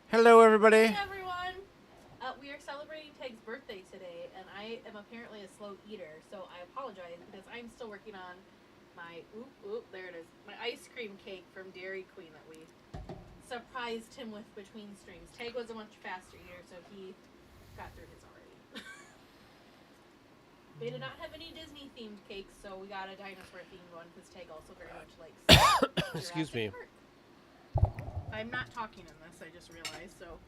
Hello, everybody. Hey everyone! We are celebrating Teg's birthday today, and I am apparently a slow eater, so I apologize because I'm still working on my there it is, my ice cream cake from Dairy Queen that we surprised him with between streams. Teg was a much faster eater, so he got through his already. They did not have any Disney themed cakes, so we got a dinosaur themed one because Teg also very much likes. Excuse me. I'm not talking in this, I just realized, so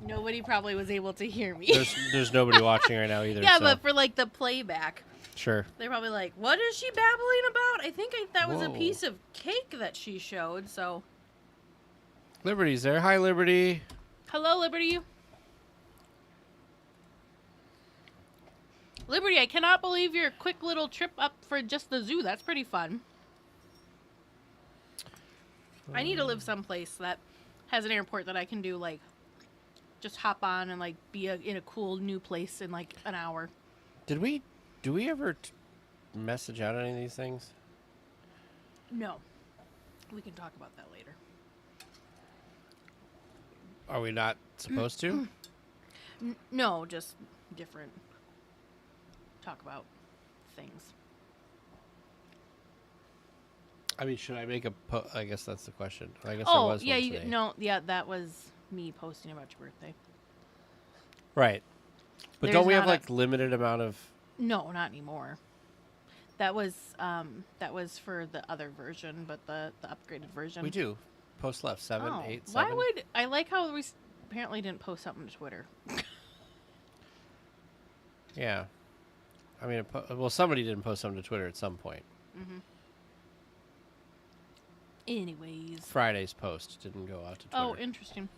nobody probably was able to hear me. There's nobody watching right now either. Yeah, so. but for like the playback, Sure. they're probably like, what is she babbling about? I think that was a piece of cake that she showed, so. Liberty's there. Hi, Liberty. Hello, Liberty. Liberty, I cannot believe your quick little trip up for just the zoo. That's pretty fun. I need to live someplace that has an airport that I can do, like, just hop on and, like, be in a cool new place in, like, an hour. Do we ever message out any of these things? No. We can talk about that later. Are we not supposed to? No, just different. Talk about things. I mean, should I make a I guess that's the question. I guess Oh, there was yeah, one today. that was me posting about your birthday. Right. But There's don't we have, not like, limited amount of... No, not anymore. That was for the other version, but the upgraded version. We do. Post left. 7, 8, 7. Why would... I like how we apparently didn't post something to Twitter. Yeah. I mean, well, somebody didn't post something to Twitter at some point. Mm-hmm. Anyways. Friday's post didn't go out to Twitter. Oh, interesting.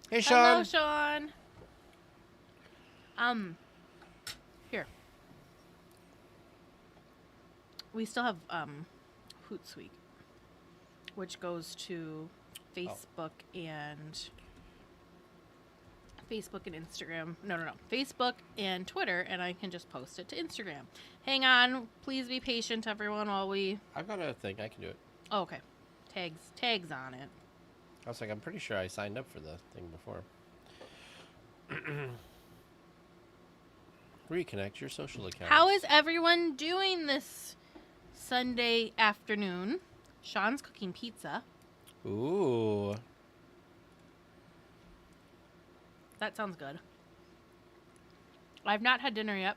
Hey, Sean. Hello, Sean. Here. We still have Hootsuite, which goes to Facebook and Instagram. No. Facebook and Twitter, and I can just post it to Instagram. Hang on. Please be patient, everyone, while we... I've got a thing. I can do it. Oh, okay. Tags on it. I was like, I'm pretty sure I signed up for the thing before. Reconnect your social account. How is everyone doing this Sunday afternoon? Sean's cooking pizza. Ooh. That sounds good. I've not had dinner yet,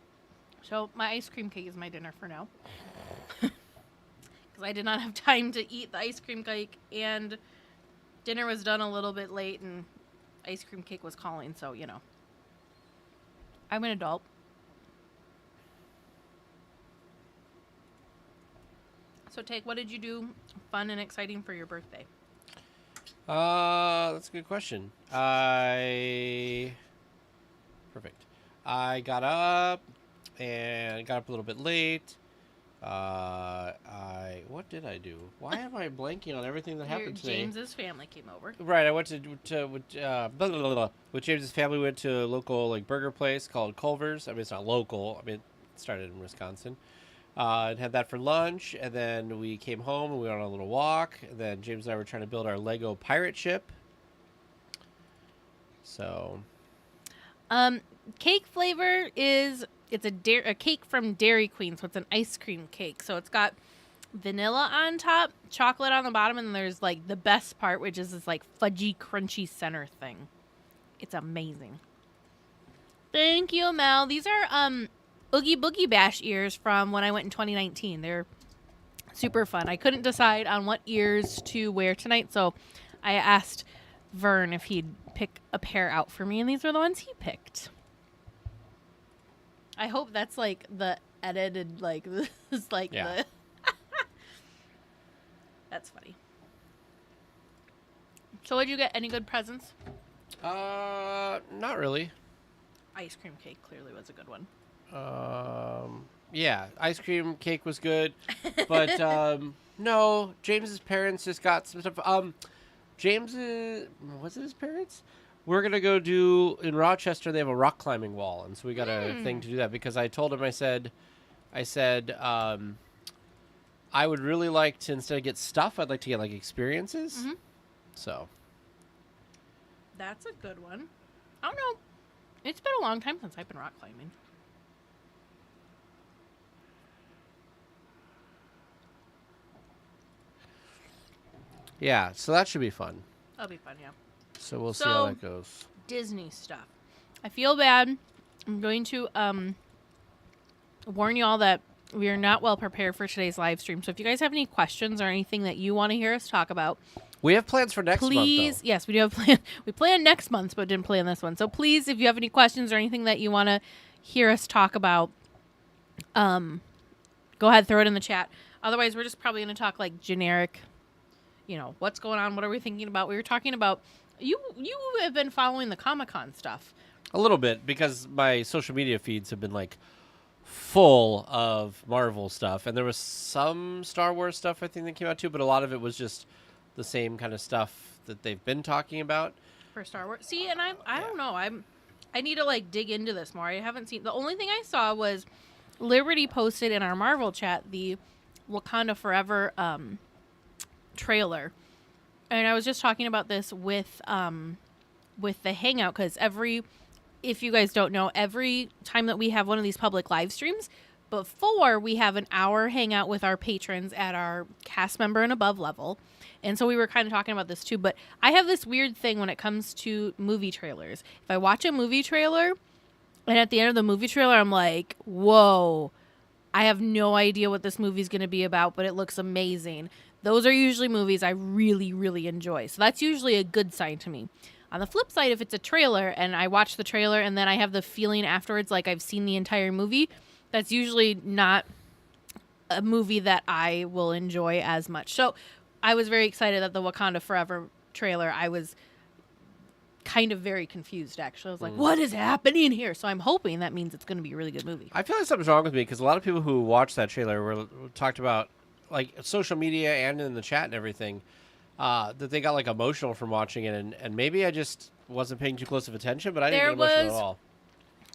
so my ice cream cake is my dinner for now. Because I did not have time to eat the ice cream cake, and dinner was done a little bit late, and ice cream cake was calling, so, you know. I'm an adult. So, Take, what did you do fun and exciting for your birthday? That's a good question. Perfect. I got up a little bit late. What did I do? Why am I blanking on everything that happened today? James's family came over. Right, I went with James's family. Went to a local, like, burger place called Culver's. I mean, it's not local. I mean, it started in Wisconsin. And had that for lunch, and then we came home and we went on a little walk. And then James and I were trying to build our Lego pirate ship. So, cake flavor is a cake from Dairy Queen, so it's an ice cream cake. So it's got vanilla on top, chocolate on the bottom, and there's, like, the best part, which is this, like, fudgy, crunchy center thing. It's amazing. Thank you, Mel. These are Oogie Boogie Bash ears from when I went in 2019. They're super fun. I couldn't decide on what ears to wear tonight, so I asked Vern if he'd pick a pair out for me, and these were the ones he picked. I hope that's, like, the edited, like, this is, like, yeah. the... That's funny. So did you get any good presents? Not really. Ice cream cake clearly was a good one. Yeah, ice cream cake was good, but no, James's parents just got some stuff. James's, was it his parents? We're gonna go do in Rochester. They have a rock climbing wall, and so we got a thing to do that because I told him I said, I would really like to, instead of get stuff, I'd like to get, like, experiences. Mm-hmm. So That's a good one. I don't know. It's been a long time since I've been rock climbing. Yeah, so that should be fun. That'll be fun, yeah. So we'll see how that goes. Disney stuff. I feel bad. I'm going to warn you all that we are not well prepared for today's live stream. So if you guys have any questions or anything that you want to hear us talk about, we have plans for next month, though. Yes, we do have plans. We planned next month, but didn't plan this one. So please, if you have any questions or anything that you want to hear us talk about, go ahead, throw it in the chat. Otherwise, we're just probably going to talk like generic, what's going on, what are we thinking about? We were talking about, you have been following the Comic-Con stuff. A little bit, because my social media feeds have been like full of Marvel stuff, and there was some Star Wars stuff I think that came out too, but a lot of it was just the same kind of stuff that they've been talking about for Star Wars. See, and I don't know. I need to like dig into this more. I haven't seen. The only thing I saw was Liberty posted in our Marvel chat the Wakanda Forever trailer, and I was just talking about this with the Hangout, because if you guys don't know, every time that we have one of these public live streams, before we have an hour hangout with our patrons at our cast member and above level. And so we were kind of talking about this too, but I have this weird thing when it comes to movie trailers. If I watch a movie trailer and at the end of the movie trailer, I'm like, whoa, I have no idea what this movie's going to be about, but it looks amazing. Those are usually movies I really, really enjoy. So that's usually a good sign to me. On the flip side, if it's a trailer and I watch the trailer and then I have the feeling afterwards like I've seen the entire movie, that's usually not a movie that I will enjoy as much. So I was very excited that the Wakanda Forever trailer, I was kind of very confused, actually. I was like, what is happening here? So I'm hoping that means it's going to be a really good movie. I feel like something's wrong with me, because a lot of people who watched that trailer talked about, like, social media and in the chat and everything, that they got like emotional from watching it, and maybe I just wasn't paying too close of attention, but I didn't get emotional at all.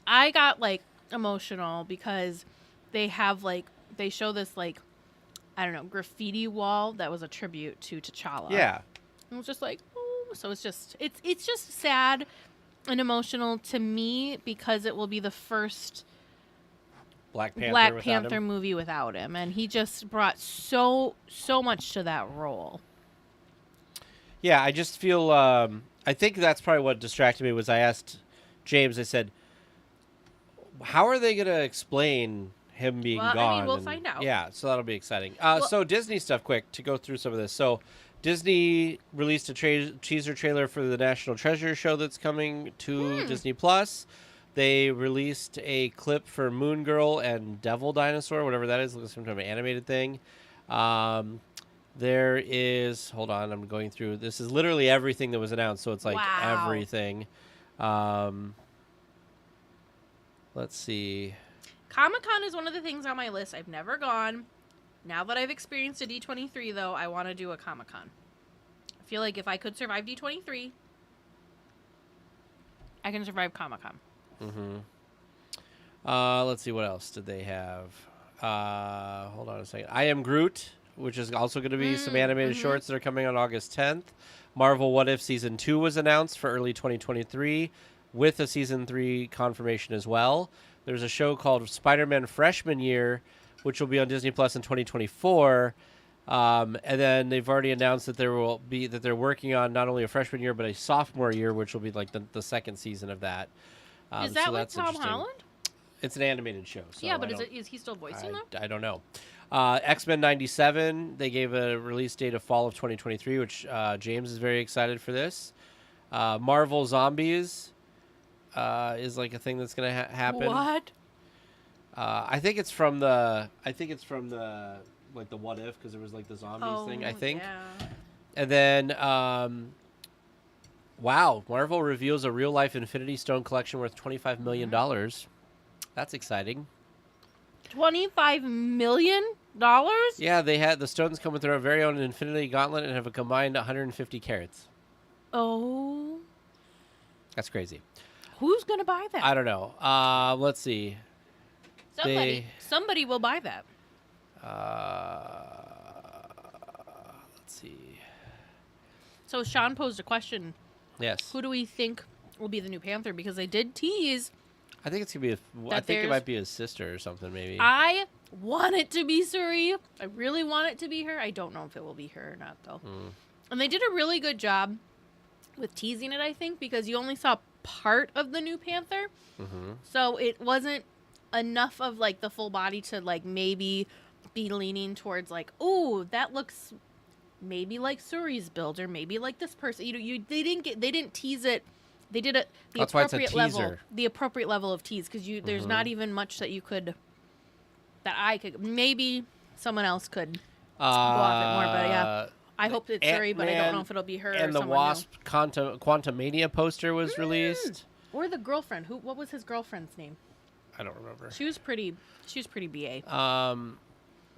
I got like emotional because they show this like, I don't know, graffiti wall that was a tribute to T'Challa. Yeah. It was just like, oh, so it's just sad and emotional to me, because it will be the first Black Panther movie without him, and he just brought so much to that role. Yeah, I just feel, I think that's probably what distracted me. Was I asked James, I said, how are they going to explain him being gone? I mean, we'll find out. Yeah, so that'll be exciting. So Disney stuff, quick, to go through some of this. So Disney released a teaser trailer for the National Treasure show that's coming to Disney+. They released a clip for Moon Girl and Devil Dinosaur, whatever that is. Looks like some kind of animated thing. There is, hold on, I'm going through. This is literally everything that was announced, so it's like everything. Let's see. Comic-Con is one of the things on my list. I've never gone. Now that I've experienced a D23, though, I want to do a Comic-Con. I feel like if I could survive D23, I can survive Comic-Con. Let's see, what else did they have? Hold on a second. I Am Groot, which is also going to be some animated shorts that are coming on August 10th. Marvel What If Season 2 was announced for early 2023, with a Season 3 confirmation as well. There's a show called Spider-Man Freshman Year, which will be on Disney Plus in 2024. And then they've already announced that they're working on not only a freshman year, but a sophomore year, which will be like the second season of that. Is that with Tom Holland? It's an animated show. So yeah, but is he still voicing them? I don't know. X-Men 97, they gave a release date of fall of 2023, which James is very excited for this. Marvel Zombies is like a thing that's going to happen. What? I think it's from the like the What If, because there was like the zombies thing, I think. Yeah. And then Marvel reveals a real life Infinity Stone collection worth $25 million. That's exciting. $25 million? Yeah, the stones come with their very own Infinity Gauntlet and have a combined 150 carats. Oh. That's crazy. Who's going to buy that? I don't know. Let's see. Somebody will buy that. Let's see. So Sean posed a question Yes. Who do we think will be the new Panther? Because they did tease. I think it's gonna be. I think it might be his sister or something. Maybe. I want it to be Suri. I really want it to be her. I don't know if it will be her or not, though. And they did a really good job with teasing it, I think, because you only saw part of the new Panther. So it wasn't enough of, like, the full body to, like, maybe be leaning towards, like, oh, that looks maybe like Suri's build or maybe like this person. They didn't tease it. They did it the That's appropriate why it's a level. teaser. The appropriate level of tease, because there's not even much that you could, that I could, maybe someone else could go off it more, but yeah. I hope it's Suri, but I don't know if it'll be her and or the someone Wasp Quantumania poster was released. Or the girlfriend. What was his girlfriend's name? I don't remember. She was pretty BA.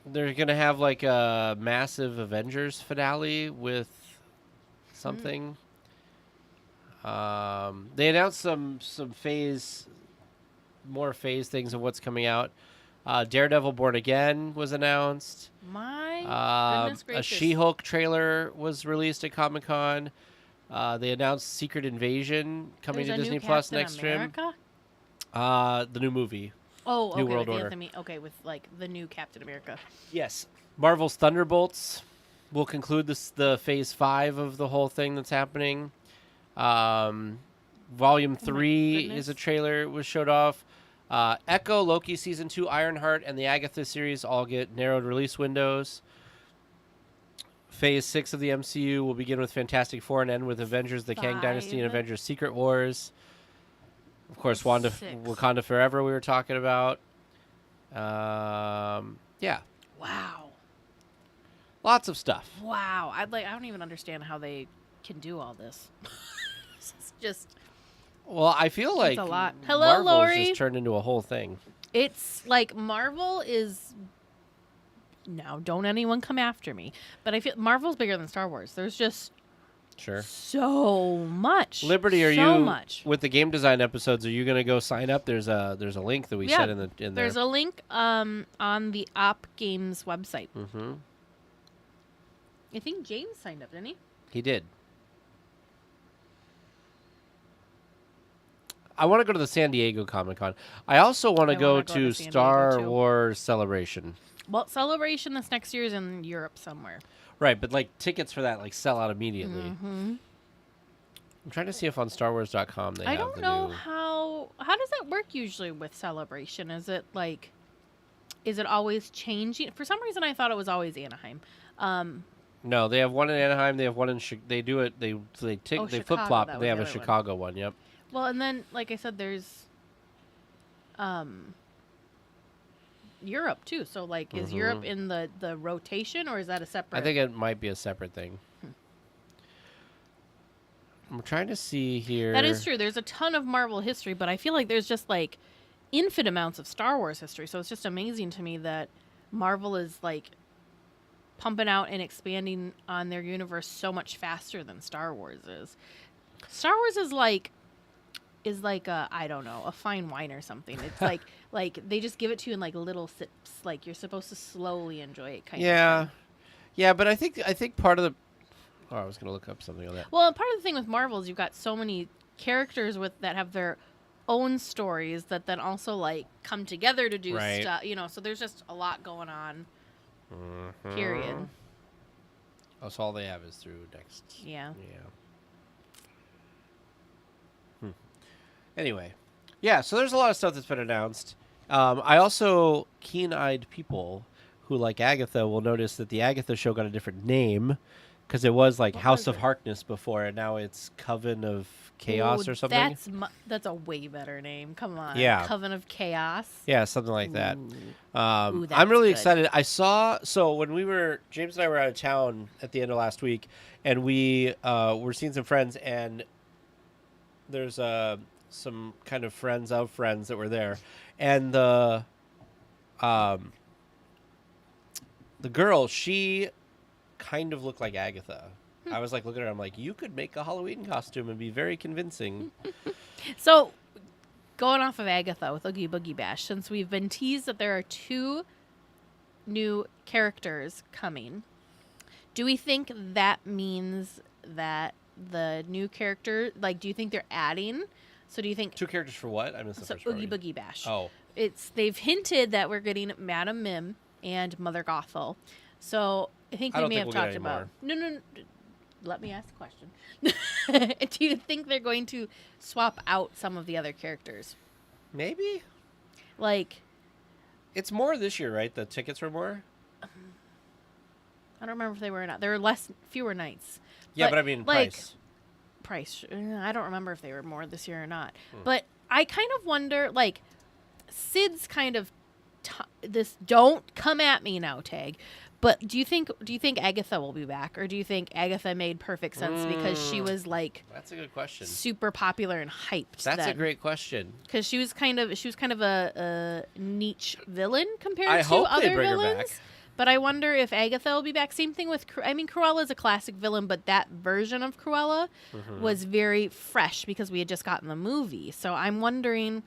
They're gonna have like a massive Avengers finale with something. They announced some more phase things of what's coming out. Daredevil Born Again was announced. My goodness gracious. A She-Hulk trailer was released at Comic-Con. They announced Secret Invasion coming to Disney Plus next stream. The new movie. Oh, okay, New World with Order. Anthony. Okay, with like the new Captain America. Yes. Marvel's Thunderbolts will conclude the phase 5 of the whole thing that's happening. Volume 3 is a trailer was showed off. Echo, Loki Season 2, Ironheart, and the Agatha series all get narrowed release windows. Phase 6 of the MCU will begin with Fantastic Four and end with Avengers, the Kang Dynasty, and Avengers Secret Wars. Of course, Wakanda Forever we were talking about. Yeah. Wow. Lots of stuff. Wow. I don't even understand how they can do all this. It's just... Well, I feel like it's a lot. Hello, Marvel's Lori. just turned into a whole thing. It's like Marvel is... Now, don't anyone come after me. But I feel Marvel's bigger than Star Wars. There's just so much. Liberty, are so you much. with the game design episodes? Are you going to go sign up? There's a link that we set in there. There's a link on the Op Games website. Mm-hmm. I think James signed up, didn't he? He did. I want to go to the San Diego Comic-Con. I also want to go to Star Wars Celebration. Well, Celebration this next year is in Europe somewhere. Right, but like tickets for that like sell out immediately. Mm-hmm. I'm trying to see if on StarWars.com they have the new... I don't know how does that work usually with Celebration? Is it always changing? For some reason, I thought it was always Anaheim. No, they have one in Anaheim. They have one in they do it. They flip flop. They have a Chicago one. Yep. Well, and then like I said, there's Europe too. So like, is Europe in the rotation, or is that a separate? I think it might be a separate thing. I'm trying to see here. That is true. There's a ton of Marvel history, but I feel like there's just like infinite amounts of Star Wars history. So it's just amazing to me that Marvel is like pumping out and expanding on their universe so much faster than Star Wars is. Star Wars is like a, I don't know, a fine wine or something. It's like they just give it to you in like little sips. Like you're supposed to slowly enjoy it, kind of. Yeah, yeah, but I think part of the. Oh, I was gonna look up something on that. Well, part of the thing with Marvel is you've got so many characters that have their own stories that then also like come together to do stuff. You know, so there's just a lot going on. Mm-hmm. Period. Oh, so all they have is through next. Yeah. Yeah. Anyway, yeah. So there's a lot of stuff that's been announced. I also keen-eyed people who like Agatha will notice that the Agatha show got a different name. Because it was like House of Harkness before, and now it's Coven of Chaos or something. That's a way better name. Come on. Yeah. Coven of Chaos. Yeah, something like that. I'm really excited. So when James and I were out of town at the end of last week, and we were seeing some friends, and there's some kind of friends of friends that were there. And the girl, she kind of looked like Agatha. I was like looking at her, I'm like, you could make a Halloween costume and be very convincing. So going off of Agatha with Oogie Boogie Bash, since we've been teased that there are 2 new characters coming, do we think that means that the new character? Like, do you think they're adding? So do you think 2 characters for what? I missed the first Oogie part. Boogie Bash? Oh, They've hinted that we're getting Madam Mim and Mother Gothel. So I think I we don't may think have we'll talked get about. any No. Let me ask a question. Do you think they're going to swap out some of the other characters? maybe. Like, It's more this year, right? The tickets were more. I don't remember if they were or not. There were fewer nights. Yeah, but I mean like, price. I don't remember if they were more this year or not. But I kind of wonder, like, Sid's kind of this. Don't come at me now, Tag. But do you think Agatha will be back, or do you think Agatha made perfect sense because she was like That's a good question. super popular and hyped? That's a great question. Because she was kind of a niche villain compared I to hope they other bring her villains. back. But I wonder if Agatha will be back. Same thing with Cruella is a classic villain, but that version of Cruella was very fresh because we had just gotten the movie. So I'm wondering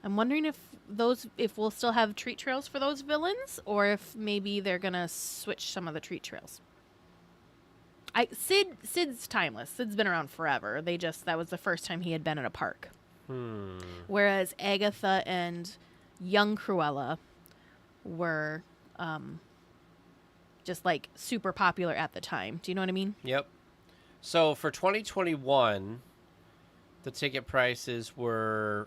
if we'll still have treat trails for those villains, or if maybe they're gonna switch some of the treat trails. Sid's timeless. Sid's been around forever. That was the first time he had been at a park. Whereas Agatha and young Cruella were just like super popular at the time. Do you know what I mean? Yep. So for 2021, the ticket prices were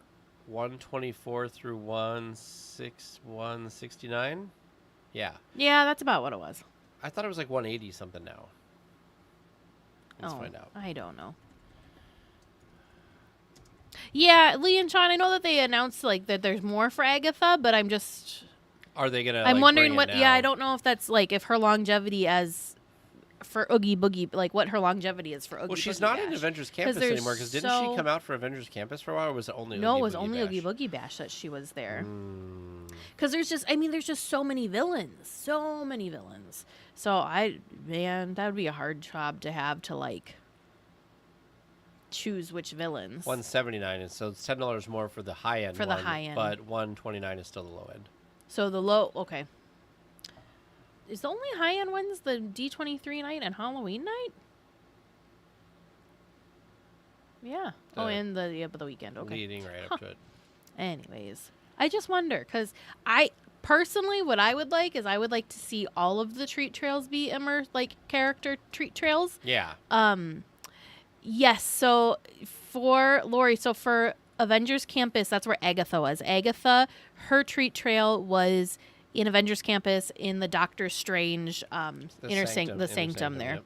$124 through $169. Yeah. Yeah, that's about what it was. I thought it was like 180 something now. Let's find out. I don't know. Yeah, Lee and Sean, I know that they announced like that there's more for Agatha, but I'm Are they wondering bring it what. Yeah, now? I don't know if that's like if her longevity as for Oogie Boogie, like what her longevity is for Oogie Boogie. Well, she's not in Bash. Avengers Campus there's anymore because didn't she come out for Avengers Campus for a while, or was it only No, Oogie it was Boogie only Bash? Oogie Boogie Bash that she was there. Because there's just so many villains. So many villains. So that would be a hard job to have to like choose which villains. $179, and so it's $10 more for the high end. For the high end. But $129 is still the low end. So the low, okay. Is the only high end ones the D23 night and Halloween night? Yeah. And the weekend. Okay. Leading right up to it. Anyways, I just wonder because personally, what I would like is I would like to see all of the treat trails be immersed, like character treat trails. Yeah. Yes. So for Lori, for Avengers Campus, that's where Agatha was. Agatha, her treat trail was in Avengers Campus in the Doctor Strange inner sanctum there. Yep.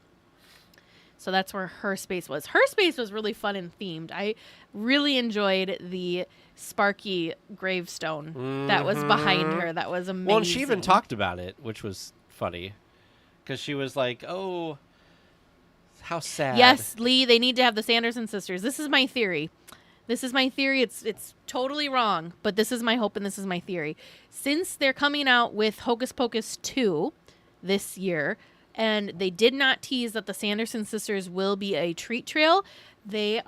So that's where her space was. Her space was really fun and themed. I really enjoyed the sparky gravestone that was behind her. That was amazing. Well, and she even talked about it, which was funny. Because she was like, oh, how sad. Yes, Lee, they need to have the Sanderson sisters. This is my theory. It's totally wrong, but this is my hope and this is my theory. Since they're coming out with Hocus Pocus 2 this year, and they did not tease that the Sanderson sisters will be a treat trail, they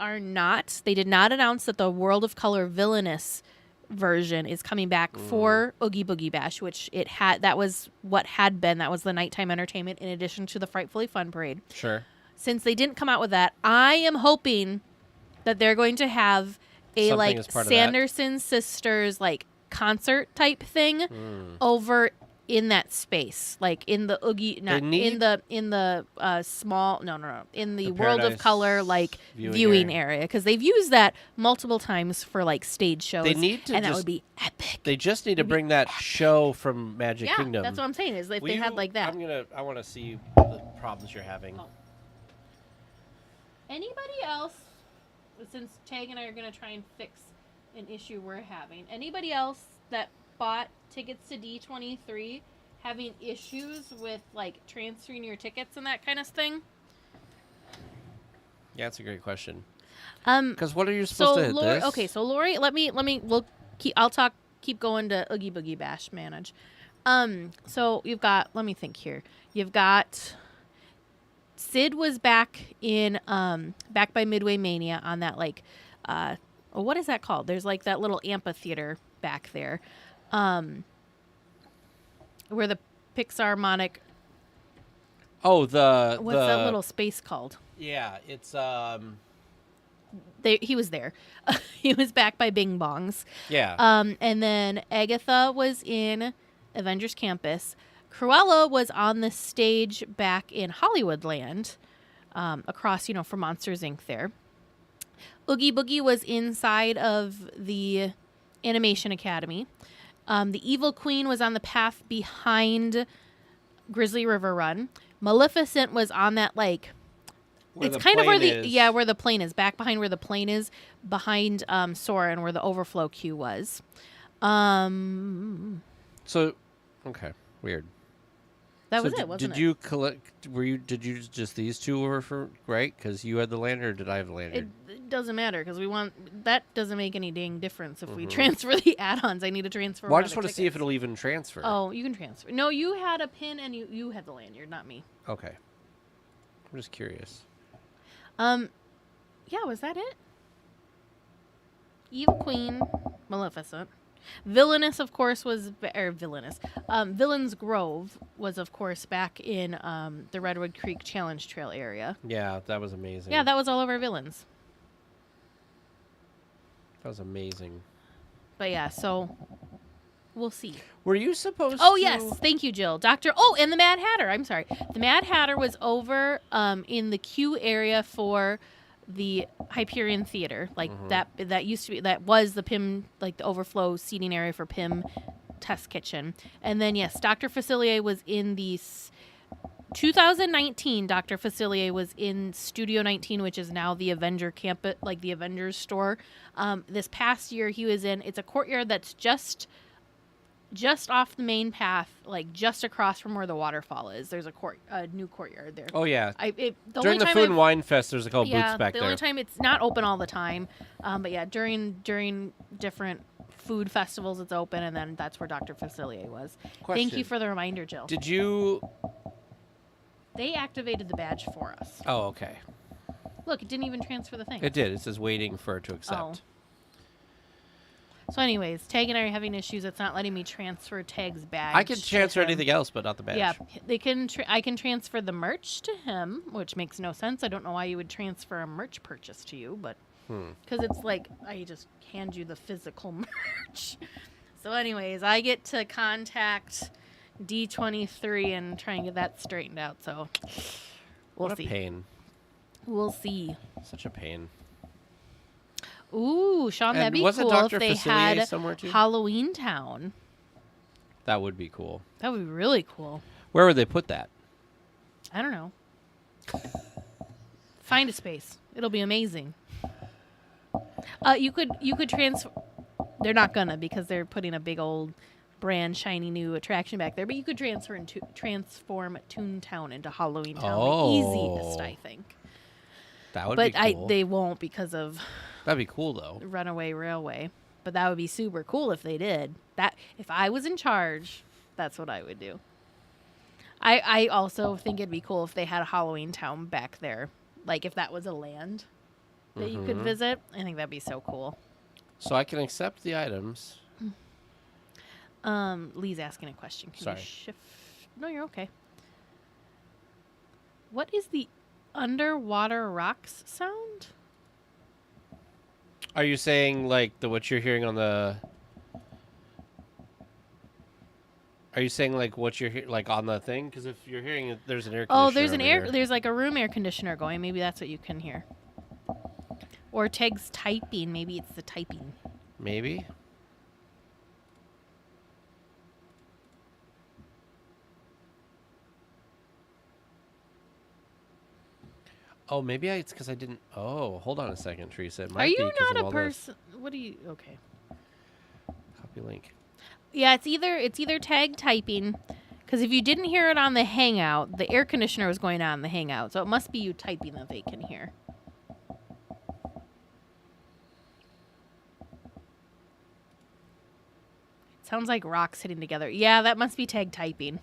did not announce that the World of Color villainous version is coming back for Oogie Boogie Bash, which that was the nighttime entertainment in addition to the Frightfully Fun Parade. Sure. Since they didn't come out with that, I am hoping that they're going to have a Something as part of that. Sanderson sisters like concert type thing over in that space, like in the Oogie, not in the small, no, in the World of Paradise Color like viewing area, because they've used that multiple times for like stage shows. They need to, and that would be epic. They just need to bring that show from Magic Kingdom. That's what I'm saying. Is if they had like that. I want to see the problems you're having. Oh. Anybody else? Since Tag and I are going to try and fix an issue we're having. Anybody else that bought tickets to D23 having issues with like transferring your tickets and that kind of thing? Yeah, that's a great question. Because what are you supposed to hit this? Okay, so Lori, keep going to Oogie Boogie Bash manage. So you've got, let me think here. You've got Sid was back by Midway Mania on that like what is that called? There's like that little amphitheater back there. Where the Pixarmonic what's that little space called? Yeah, it's He was there. He was back by Bing Bongs. yeah. And then Agatha was in Avengers Campus. Cruella was on the stage back in Hollywoodland, across, from Monsters Inc. there. Oogie Boogie was inside of the Animation Academy. The Evil Queen was on the path behind Grizzly River Run. Maleficent was on that, like, Where it's the kind of where plane is. where the plane is, back behind where the plane is, behind Sora and where the overflow queue was. So, okay, weird. That So was it, wasn't did it? you collect? Did you just these two were for right? Because you had the lanyard, or did I have the lanyard? It doesn't matter because that doesn't make any dang difference if we transfer the add-ons. I need to transfer. Well, I one just of the want to see if tickets. it'll even transfer. Oh, you can transfer. No, you had a pin and you had the lanyard, not me. Okay. I'm just curious. Yeah, was that it? Evil Queen, Maleficent. Villainous, of course, was villainous. Villain's Grove was, of course, back in the Redwood Creek Challenge Trail area. Yeah, that was amazing. Yeah, that was all of our villains. That was amazing. But yeah, so we'll see. Were you supposed Oh, to... yes. Thank you, Jill. And the Mad Hatter. I'm sorry. The Mad Hatter was over in the queue area for the Hyperion Theater. Like, that used to be, that was the PIM, like, the overflow seating area for PIM Test Kitchen. And then, yes, Dr. Facilier was in the 2019. Dr. Facilier was in Studio 19, which is now the Avenger campus, like the Avengers store. This past year, he was in, it's a courtyard that's just off the main path, like just across from where the waterfall is. There's a new courtyard there. Oh, yeah. During the Food and Wine Fest, there's a couple booths back the there. only time it's not open all the time. But yeah, during different food festivals, it's open, and then that's where Dr. Facilier was. Question. Thank you for the reminder, Jill. Did you... They activated the badge for us. Oh, okay. Look, it didn't even transfer the thing. It did. It says waiting for it to accept. Oh. So anyways, Tag and I are having issues. It's not letting me transfer Tag's badge. I can transfer to him. anything else, but not the badge. Yeah, they can. I can transfer the merch to him, which makes no sense. I don't know why you would transfer a merch purchase to you, but because it's like I just hand you the physical merch. So anyways, I get to contact D23 and try and get that straightened out. So we'll What see. a pain. We'll see. Such a pain. Ooh, Sean, that'd And be wasn't cool Dr. if they Facilier had somewhere too? Halloween Town. That would be cool. That would be really cool. Where would they put that? I don't know. Find a space. It'll be amazing. You could transfer. They're not gonna because they're putting a big old brand shiny new attraction back there. But you could transform Toontown into Halloween Town. Oh. The easiest, I think. That would But be cool. they won't because of That'd be cool, though. Runaway Railway. But that would be super cool if they did. That if I was in charge, that's what I would do. I also think it'd be cool if they had a Halloween Town back there. Like if that was a land that you could visit. I think that'd be so cool. So I can accept the items. Lee's asking a question. Can Sorry. you shift? No, you're okay. What is the underwater rocks sound? Are you saying like what you're hearing on the? Are you saying like what you're like on the thing? Because if you're hearing it, there's an air conditioner. Oh, there's an over air. here. There's like a room air conditioner going. Maybe that's what you can hear. Or Teg's typing. Maybe it's the typing. Maybe. Oh, maybe it's because I didn't. Oh, hold on a second, Teresa. It might Are be you 'cause not of a all this. person? What do you? Okay. Copy link. Yeah, it's either Tag typing, because if you didn't hear it on the Hangout, the air conditioner was going on in the Hangout, so it must be you typing that they can hear. Sounds like rocks hitting together. Yeah, that must be Tag typing.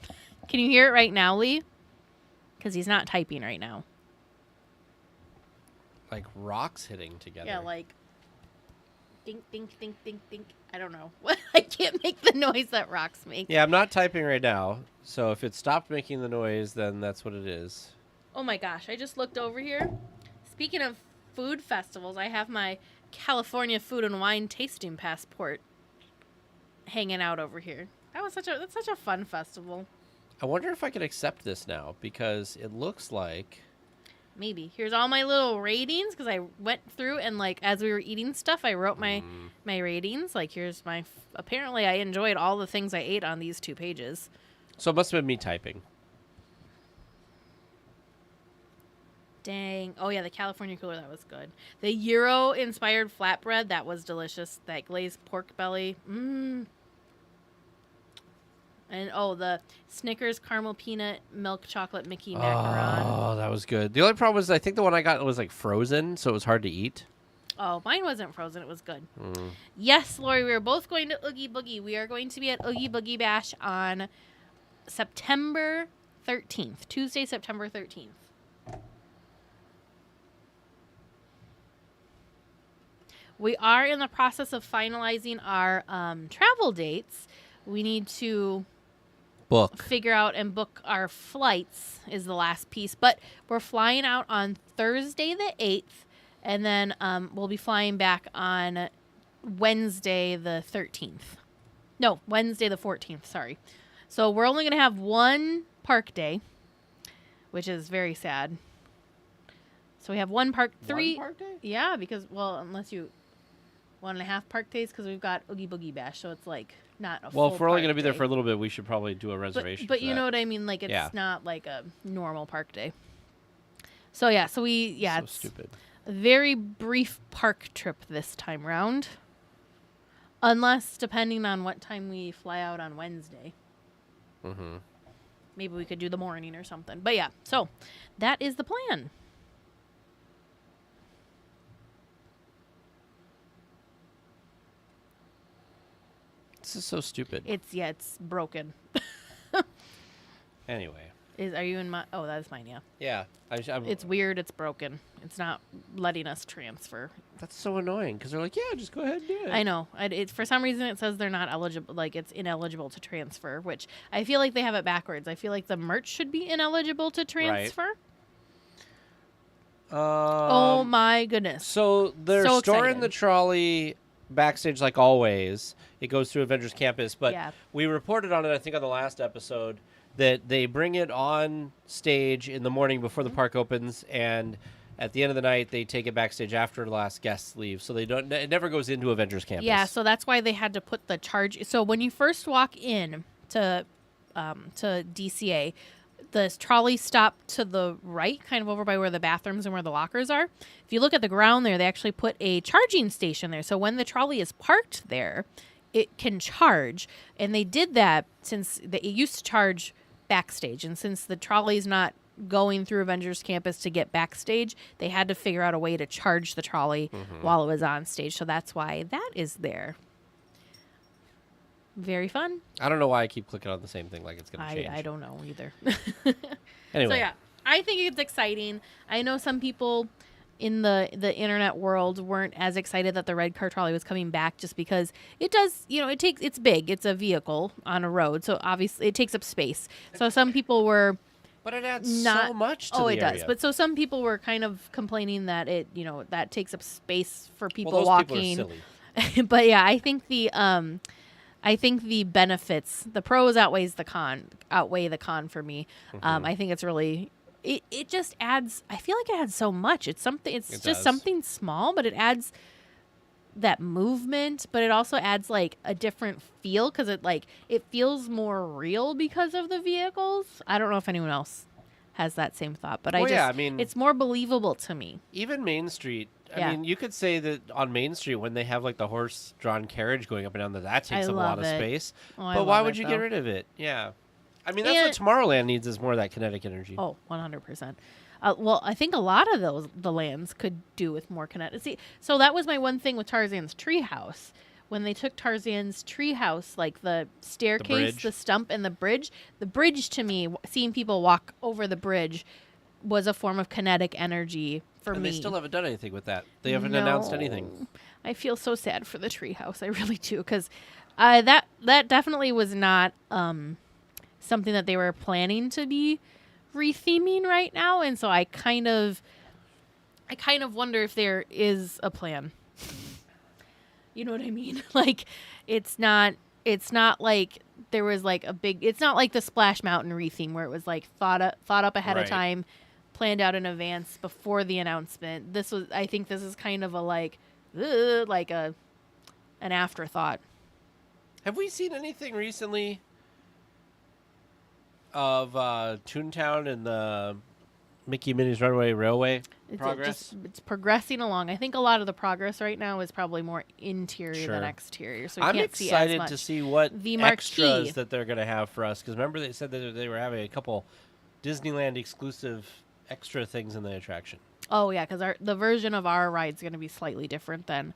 Can you hear it right now, Lee? Because he's not typing right now. Like rocks hitting together. Yeah, like dink, dink, dink, dink, dink. I don't know. I can't make the noise that rocks make. Yeah, I'm not typing right now. So if it stopped making the noise, then that's what it is. Oh my gosh, I just looked over here. Speaking of food festivals, I have my California Food and Wine Tasting Passport hanging out over here. That's such a fun festival. I wonder if I can accept this now because it looks like. Maybe. Here's all my little ratings because I went through and like as we were eating stuff, I wrote my ratings. Like here's my. Apparently, I enjoyed all the things I ate on these 2 pages. So it must have been me typing. Dang. Oh, yeah, the California cooler, that was good. The Euro-inspired flatbread, that was delicious. That glazed pork belly. Mmm. And, the Snickers caramel peanut milk chocolate Mickey macaron. Oh, that was good. The only problem was I think the one I got was like frozen, so it was hard to eat. Oh, mine wasn't frozen. It was good. Yes, Lori, we are both going to Oogie Boogie. We are going to be at Oogie Boogie Bash on September 13th. Tuesday, September 13th. We are in the process of finalizing our travel dates. We need to figure out and book our flights is the last piece. But we're flying out on Thursday the 8th, and then we'll be flying back on Wednesday the 13th. No, Wednesday the 14th, sorry. So we're only going to have one park day, which is very sad. So we have one park, 3. One park day? Yeah, because, unless you... 1.5 park days because we've got Oogie Boogie Bash, so it's like not a full if we're only going to be there day. for a little bit, we should probably do a reservation. But you know what I mean? Like it's not like a normal park day. So yeah, it's stupid. A very brief park trip this time round, unless depending on what time we fly out on Wednesday. Maybe we could do the morning or something. But yeah, so that is the plan. This is so stupid. It's broken. Anyway. Are you in my... Oh, that's mine, yeah. Yeah. It's weird. It's broken. It's not letting us transfer. That's so annoying because they're like, yeah, just go ahead and do it. I know. For some reason, it says they're not eligible. Like, it's ineligible to transfer, which I feel like they have it backwards. I feel like the merch should be ineligible to transfer. Right. Oh, my goodness. So they're So storing excited. the trolley backstage like always. It goes through Avengers Campus, but we reported on it, I think, on the last episode, that they bring it on stage in the morning before the park opens, and at the end of the night, they take it backstage after the last guests leave. So it never goes into Avengers Campus. Yeah, so that's why they had to put the charge. So when you first walk in to DCA, the trolley stopped to the right, kind of over by where the bathrooms and where the lockers are. If you look at the ground there, they actually put a charging station there. So when the trolley is parked there, it can charge. And they did that since it used to charge backstage. And since the trolley's not going through Avengers Campus to get backstage, they had to figure out a way to charge the trolley while it was on stage. So that's why that is there. Very fun. I don't know why I keep clicking on the same thing like it's going to change. I don't know either. Anyway. So yeah, I think it's exciting. I know some people in the internet world weren't as excited that the red car trolley was coming back just because it does, it's big. It's a vehicle on a road. So obviously it takes up space. So some people were... But it adds so much to the area. Does. But so some people were kind of complaining that it, that takes up space for people those walking. People are silly. But yeah, I think the benefits, the pros outweigh the con for me. I think it's really, it just adds, I feel like it adds so much. It's just something small, but it adds that movement, but it also adds like a different feel because it feels more real because of the vehicles. I don't know if anyone else has that same thought, but it's more believable to me. Even Main Street. I mean, you could say that on Main Street when they have like the horse-drawn carriage going up and down, that takes up a lot of space. But why would you get rid of it? Yeah. I mean, that's what Tomorrowland needs is more of that kinetic energy. Oh, 100%. Well, I think a lot of the lands could do with more kinetic. See, so that was my one thing with Tarzan's treehouse. When they took Tarzan's treehouse, like the staircase, the stump, and the bridge to me, seeing people walk over the bridge was a form of kinetic energy for me. And they still haven't done anything with that. They haven't announced anything. I feel so sad for the treehouse. I really do, because that definitely was not something that they were planning to be retheming right now, and so I kind of wonder if there is a plan. You know what I mean? Like, it's not like there was like a big. It's not like the Splash Mountain retheme where it was like thought up ahead of time, planned out in advance before the announcement. I think this is kind of a like an afterthought. Have we seen anything recently of Toontown and the Mickey and Minnie's Runaway Railway progress? It's progressing along. I think a lot of the progress right now is probably more interior than exterior. So I'm can't excited see as much. to see what The extras that they're going to have for us. Because remember they said that they were having a couple Disneyland exclusive extra things in the attraction. Oh yeah, because the version of our ride is going to be slightly different than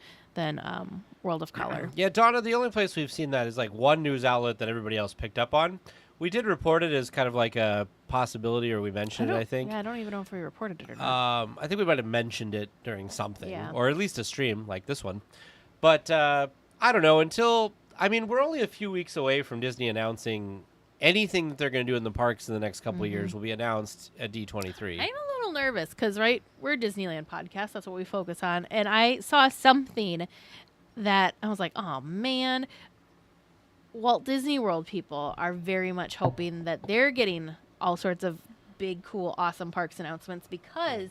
World of Color. Yeah, Donna, the only place we've seen that is like one news outlet that everybody else picked up on. We did report it as kind of like a possibility, or we mentioned it, I think. Yeah, I don't even know if we reported it or not. I think we might have mentioned it during something, Yeah. or at least a stream like this one. But I don't know, we're only a few weeks away from Disney announcing anything that they're going to do in the parks in the next couple of years will be announced at D23. I'm a little nervous because, we're a Disneyland podcast. That's what we focus on. And I saw something that I was like, oh, man. Walt Disney World people are very much hoping that they're getting all sorts of big, cool, awesome parks announcements because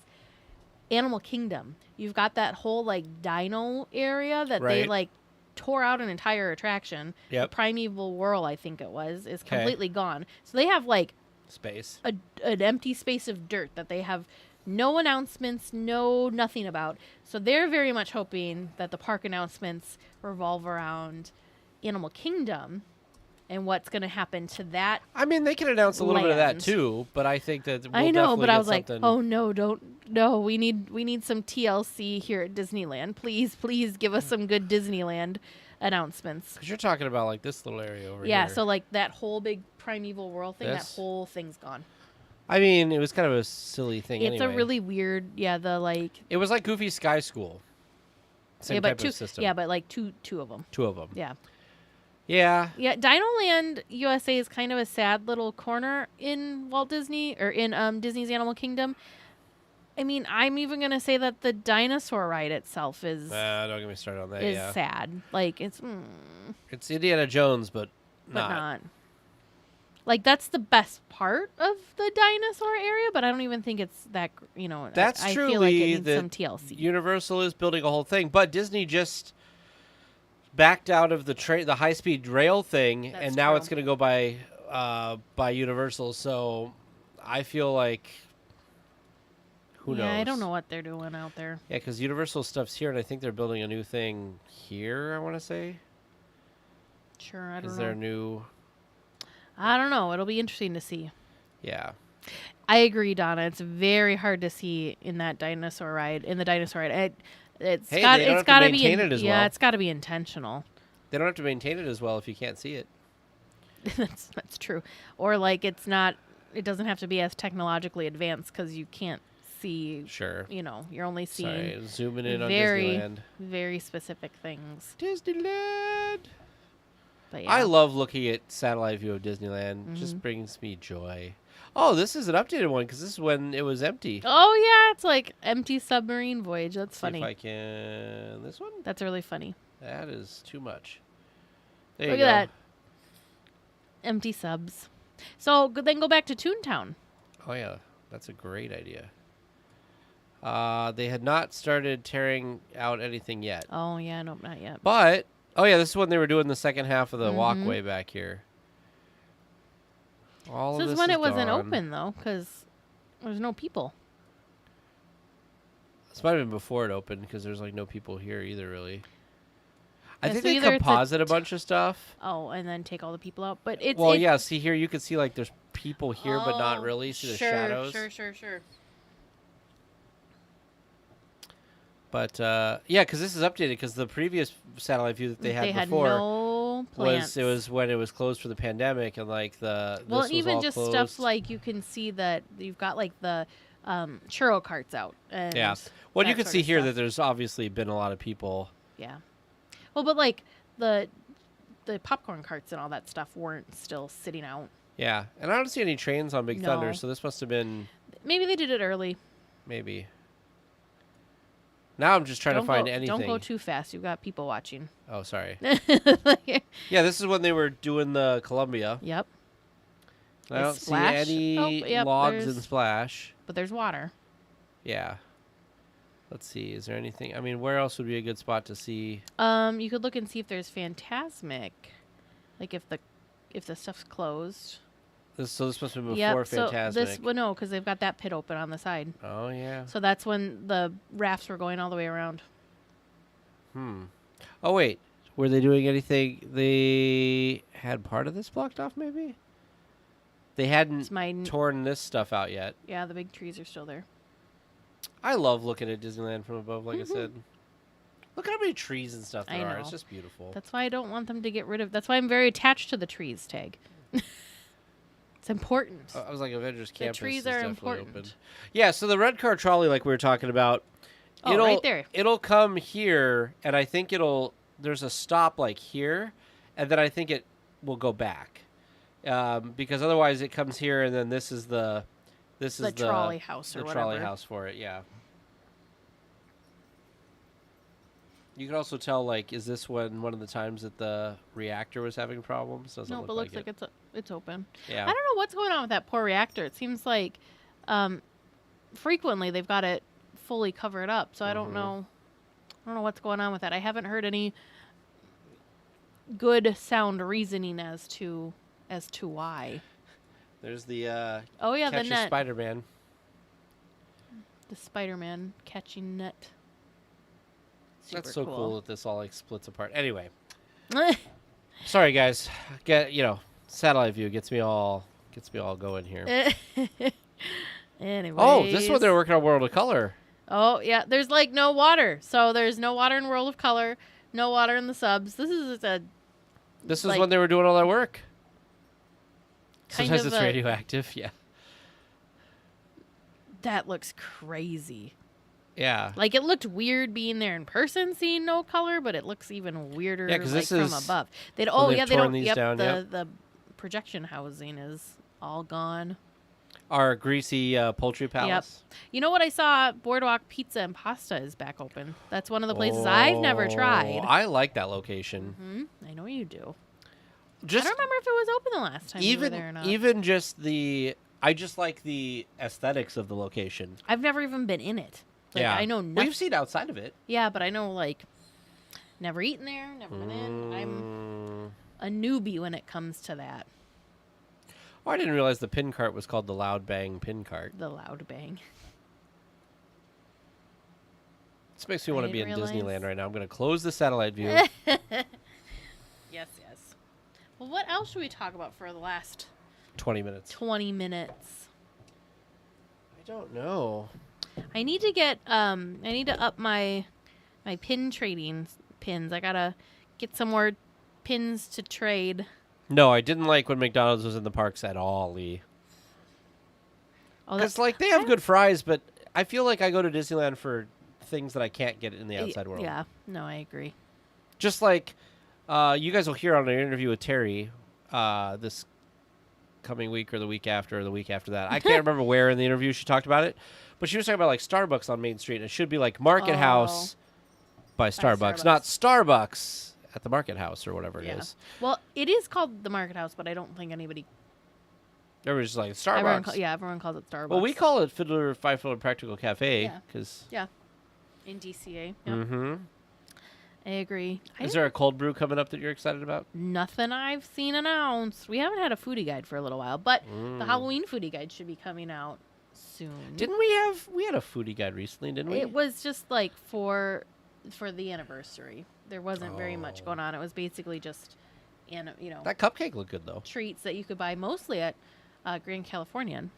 Animal Kingdom, you've got that whole, like, dino area that they, like, tore out an entire attraction. Yep. The Primeval Whirl, I think it was, is completely gone. So they have, like, space. An empty space of dirt that they have no announcements, nothing about. So they're very much hoping that the park announcements revolve around Animal Kingdom and what's going to happen to that. I mean, they can announce a little bit of that too, but I think that I know, but I was like, something... oh no, we need some TLC here at Disneyland. Please give us some good Disneyland announcements. Because you're talking about like this little area over here. Yeah, so like that whole big Primeval Whirl thing, This? that whole thing's gone. I mean, it was kind of a silly thing It's anyway. a really weird, It was like Goofy Sky School. Same type of system. Yeah, but like two of them. Two of them. Yeah. Yeah. Yeah, Dinoland USA is kind of a sad little corner in Walt Disney, or in Disney's Animal Kingdom. I mean, I'm even going to say that the dinosaur ride itself is don't get me started on that. sad. Like, it's Indiana Jones, but not. Like, that's the best part of the dinosaur area, but I don't even think it's that, That's I truly feel like it needs that some TLC. Universal is building a whole thing, but Disney just backed out of the high-speed rail thing, That's and now true. it's going to go by Universal. So I feel like who knows? Yeah, I don't know what they're doing out there. Yeah, because Universal stuff's here, and I think they're building a new thing here. I want to say. Sure, I don't know. Is there a new? I don't know. It'll be interesting to see. Yeah. I agree, Donna. It's very hard to see in the dinosaur ride. It's got to be it's got to be intentional. They don't have to maintain it as well if you can't see it. That's true. Or like it doesn't have to be as technologically advanced because you can't see. Sure. You're only seeing zooming in on very, Disneyland. very specific things. Disneyland. But yeah. I love looking at satellite view of Disneyland. Mm-hmm. Just brings me joy. Oh, this is an updated one because this is when it was empty. Oh yeah, it's like empty submarine voyage. That's funny. See if I can. This one? That's really funny. That is too much. There Look you go. at that. Empty subs. So then go back to Toontown. Oh yeah, that's a great idea. They had not started tearing out anything yet. Oh yeah, nope, not yet. But this is when they were doing the second half of the walkway back here. This is when it wasn't open though, because there's no people. This might have been before it opened because there's like no people here either, really. I think so they either it's composite a bunch of stuff. Oh, and then take all the people out. But it's see here you can see like there's people here, but not really. See the shadows. Sure. But because this is updated because the previous satellite view that they had before no plants. was when it was closed for the pandemic and like this was even all just closed. stuff like you can see that you've got like the churro carts out. And well, you can see here stuff. that there's obviously been a lot of people. Yeah. Well, but like the popcorn carts and all that stuff weren't still sitting out. Yeah, and I don't see any trains on Big Thunder, No. so this must have been Maybe they did it early. maybe. Now I'm just trying to find anything. Don't go too fast. You've got people watching. Oh, sorry. Yep. Yeah, this is when they were doing the Columbia. I don't Splash? see any Oh, yep, logs in there's- Splash. But there's water. Yeah. Let's see. Is there anything? I mean, where else would be a good spot to see? You could look and see if there's Phantasmic, like if the stuff's closed. So this must have been Yep. before So Phantasmic. no, because they've got that pit open on the side. Oh yeah. So that's when the rafts were going all the way around. Oh wait, were they doing anything? They had part of this blocked off, maybe. They hadn't torn this stuff out yet. Yeah, the big trees are still there. I love looking at Disneyland from above, like I said. Look at how many trees and stuff there are. It's just beautiful. That's why I don't want them to get rid of. That's why I'm very attached to the trees tag. It's important. I was like, Avengers Campus trees is are definitely important. open. Yeah, so the red car trolley, like we were talking about, Oh, right there. It'll come here, and I think there's a stop like here, and then I think it will go back, because otherwise it comes here, and then this is the trolley house or the whatever. trolley house for it. Yeah. You can also tell, like, is this one of the times that the reactor was having problems? Doesn't No, look but looks like like it's open. Yeah. I don't know what's going on with that poor reactor. It seems like frequently they've got it fully covered up. So I don't know. I don't know what's going on with that. I haven't heard any good sound reasoning as to why. There's the Oh yeah, the Catch a net. Spider-Man. The Spider-Man catching net. That's so Super cool that this all like splits apart. Anyway, sorry guys, satellite view gets me all going here. Anyways. Oh, this is what they're working on World of Color. Oh yeah, there's like no water. So there's no water in World of Color, no water in the subs. This is like, when they were doing all that work. Kind Sometimes it's radioactive. Yeah. That looks crazy. Yeah. Like it looked weird being there in person, seeing no color, but it looks even weirder. Yeah, 'cause this from is above. They they've torn don't. these Yep, down, the projection housing is all gone. Our greasy poultry palace. You know what I saw? Boardwalk Pizza and Pasta is back open. That's one of the places I've never tried. I like that location. I know you do. I Just don't remember if it was open the last time we were there or not. even just I just like the aesthetics of the location. I've never even been in it. Like, yeah, I know nothing. We've seen outside of it. Yeah, but I know like never eaten there, never been in. I'm a newbie when it comes to that. Oh, I didn't realize the pin cart was called the Loud Bang Pin Cart. The Loud Bang. This makes me want to be in realize. Disneyland right now. I'm going to close the satellite view. Yes. Well, what else should we talk about for the last 20 minutes. 20 minutes? I don't know. I need to get I need to up my pin trading pins. I gotta get some more pins to trade. No, I didn't like when McDonald's was in the parks at all, Lee. Oh, Because, like, they have good fries, but I feel like I go to Disneyland for things that I can't get in the outside world. Yeah, no, I agree. Just like you guys will hear on an interview with Terry this coming week or the week after or the week after that. I can't remember where in the interview she talked about it, but she was talking about like Starbucks on Main Street, and it should be like Market House by Starbucks, not Starbucks at the Market House or whatever it is. Well, it is called the Market House, but I don't think anybody. Everybody's just like Starbucks. Everyone calls it Starbucks. Well, we call it Five Fiddler Practical Cafe Yeah. because in DCA. Yep. Mm-hmm. I agree. Is there a cold brew coming up that you're excited about? Nothing I've seen announced. We haven't had a foodie guide for a little while, but the Halloween foodie guide should be coming out soon. Didn't we had a foodie guide recently, didn't we? It was just like for the anniversary. There wasn't very much going on. It was basically just that cupcake looked good though. treats that you could buy mostly at Grand Californian.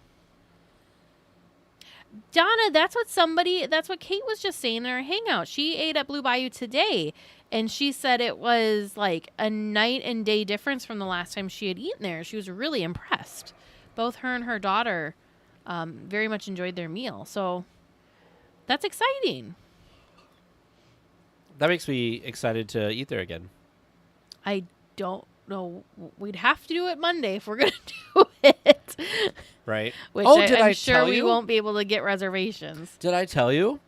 Donna, that's what Kate was just saying in her hangout. She ate at Blue Bayou today, and she said it was like a night and day difference from the last time she had eaten there. She was really impressed. Both her and her daughter very much enjoyed their meal. So that's exciting. That makes me excited to eat there again. I don't know. We'd have to do it Monday if we're going to do it. Right. Which did I'm I sure tell we you? won't be able to get reservations. Did I tell you?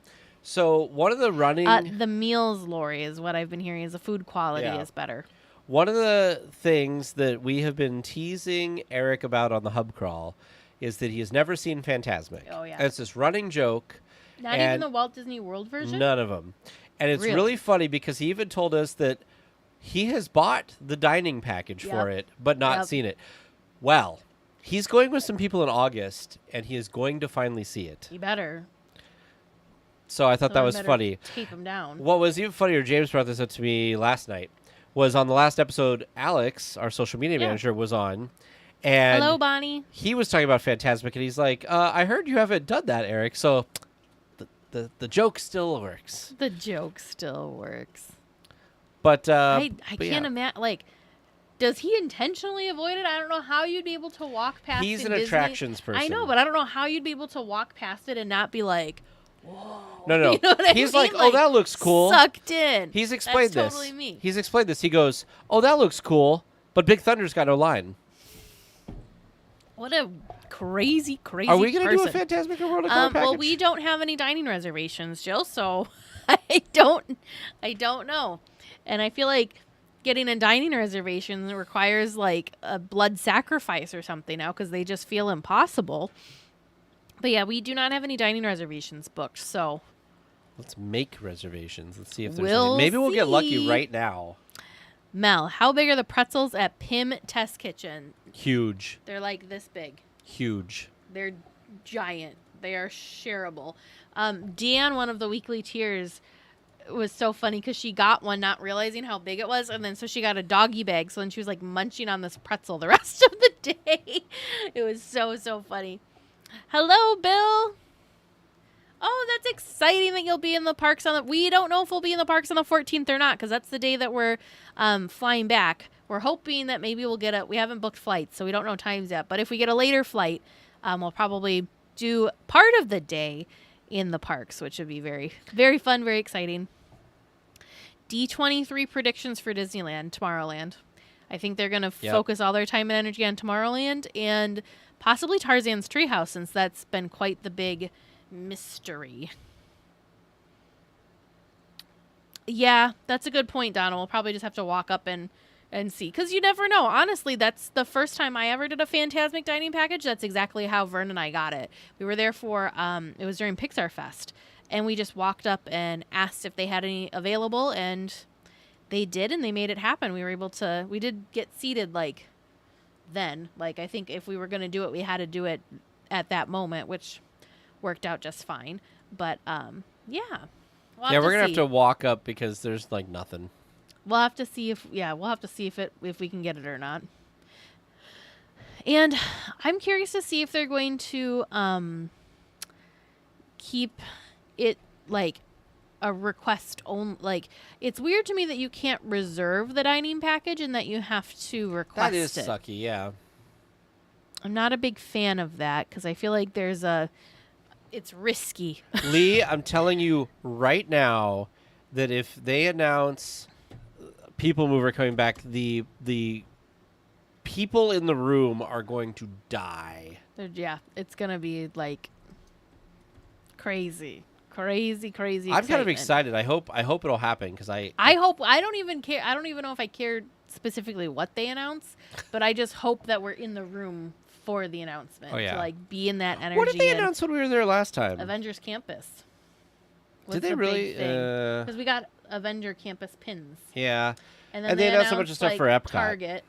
So one of the running... The meals, Lori, is what I've been hearing, is the food quality Yeah. is better. One of the things that we have been teasing Eric about on the Hub Crawl is that he has never seen Fantasmic. Oh, yeah. And it's this running joke. Not even the Walt Disney World version? None of them. And it's Really? really funny because he even told us that he has bought the dining package for it, but not seen it. Well, he's going with some people in August, and he is going to finally see it. You better. So I thought that was funny. Tape him down. What was even funnier, James brought this up to me last night, was on the last episode, Alex, our social media manager, was on. And hello, Bonnie. he was talking about Fantasmic, and he's like, I heard you haven't done that, Eric. So the joke still works. The joke still works. But I can't imagine. Like, does he intentionally avoid it? I don't know how you'd be able to walk past. He's an Disney. attractions person. I know, but I don't know how you'd be able to walk past it and not be like, whoa. No. You know what He's I mean? like, oh, that looks cool. Sucked in. He's explained That's this. Totally me. He's explained this. He goes, oh, that looks cool, but Big Thunder's got no line. What a crazy person. Are we going to do a Fantasmic World of Color package? Well, we don't have any dining reservations, Jill, so I don't know. And I feel like getting a dining reservation requires like a blood sacrifice or something now because they just feel impossible. But yeah, we do not have any dining reservations booked, so Let's make reservations. Let's see if there's We'll any. Maybe we'll get lucky see. right now. Mel, how big are the pretzels at Pim Test Kitchen? Huge. They're like this big. Huge. They're giant. They are shareable. Deanne, one of the weekly tiers, was so funny because she got one not realizing how big it was, and then so she got a doggy bag, so then she was like munching on this pretzel the rest of the day. It was so funny. Hello, Bill. Oh, that's exciting that you'll be in the parks on the... We don't know if we'll be in the parks on the 14th or not because that's the day that we're flying back. We're hoping that maybe we'll get we haven't booked flights, so we don't know times yet. But if we get a later flight, we'll probably do part of the day in the parks, which would be very, very fun, very exciting. D23 predictions for Disneyland, Tomorrowland. I think they're going to focus all their time and energy on Tomorrowland and possibly Tarzan's Treehouse, since that's been quite the big mystery. Yeah, that's a good point, Donna. We'll probably just have to walk up and see, because you never know. Honestly, that's the first time I ever did a Fantasmic dining package. That's exactly how Vern and I got it. We were there for it was during Pixar Fest, and we just walked up and asked if they had any available, and they did, and they made it happen. We did get seated then. I think if we were going to do it, we had to do it at that moment, which worked out just fine. But yeah. We're gonna have to walk up because there's nothing. We'll have to see if we can get it or not. And I'm curious to see if they're going to keep it a request only. It's weird to me that you can't reserve the dining package and that you have to request it. That is sucky, yeah. I'm not a big fan of that because I feel like it's risky. Lee, I'm telling you right now that if they announce People Mover coming back, the people in the room are going to die. Yeah, it's going to be crazy. Crazy I'm excitement. kind of excited. I hope it'll happen because I don't even care. I don't even know if I care specifically what they announce, but I just hope that we're in the room for the announcement. Oh, yeah. To be in that energy. What did they announce when we were there last time? Avengers Campus. Did they really? Because we got Avenger Campus pins. Yeah. And then they announced a bunch of stuff for Epcot. Target.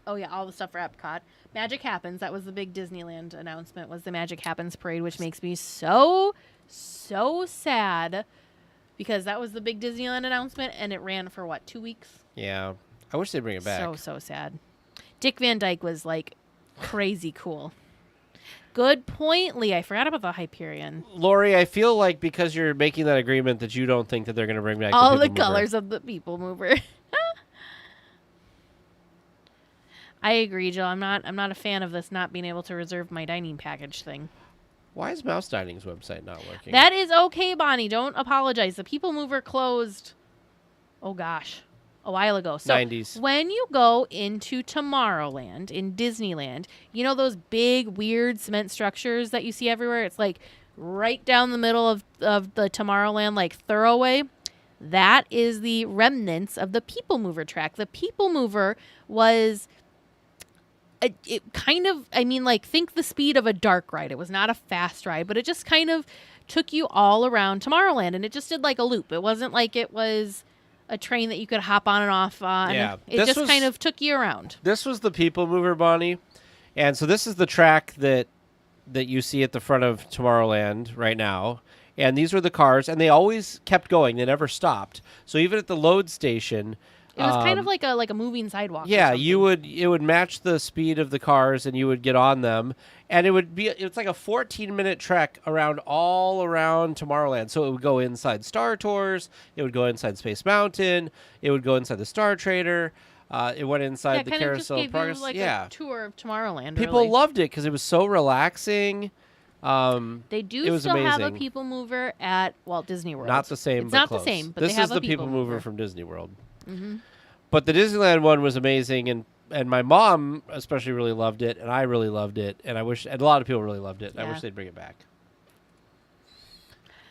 Oh yeah, all the stuff for Epcot. Magic Happens. That was the big Disneyland announcement. Was the Magic Happens parade, which makes me so sad because that was the big Disneyland announcement, and it ran for 2 weeks. Yeah, I wish they'd bring it back. So sad. Dick Van Dyke was crazy cool. Good point, Lee. I forgot about the Hyperion. Lori, I feel like because you're making that agreement that you don't think that they're going to bring back all the People Mover. colors of the People Mover. I agree, Jill. I'm not a fan of this not being able to reserve my dining package thing. Why is Mouse Dining's website not working? That is okay, Bonnie. Don't apologize. The People Mover closed. Oh gosh. a while ago. So 90s. when you go into Tomorrowland in Disneyland, you know those big, weird cement structures that you see everywhere? It's like right down the middle of the Tomorrowland, like thoroughway. That is the remnants of the People Mover track. The People Mover was think the speed of a dark ride. It was not a fast ride, but it just kind of took you all around Tomorrowland, and it just did like a loop. It wasn't like it was a train that you could hop on and off on. Yeah. It just kind of took you around. This was the People Mover, Bonnie. And so this is the track that you see at the front of Tomorrowland right now. And these were the cars, and they always kept going. They never stopped. So even at the load station, it was kind of like a moving sidewalk. Yeah, it would match the speed of the cars, and you would get on them, and it's like a 14-minute trek all around Tomorrowland. So it would go inside Star Tours, it would go inside Space Mountain, it would go inside the Star Trader. It went inside the Carousel of Progress. You, like, a tour of Tomorrowland. People really loved it because it was so relaxing. They do still have a People Mover at Walt Disney World. Not the same, it's but not close. the same, but this they have is a the People Mover from Disney World. Mm-hmm. But the Disneyland one was amazing, and my mom especially really loved it, and I really loved it, and a lot of people really loved it. Yeah. I wish they'd bring it back.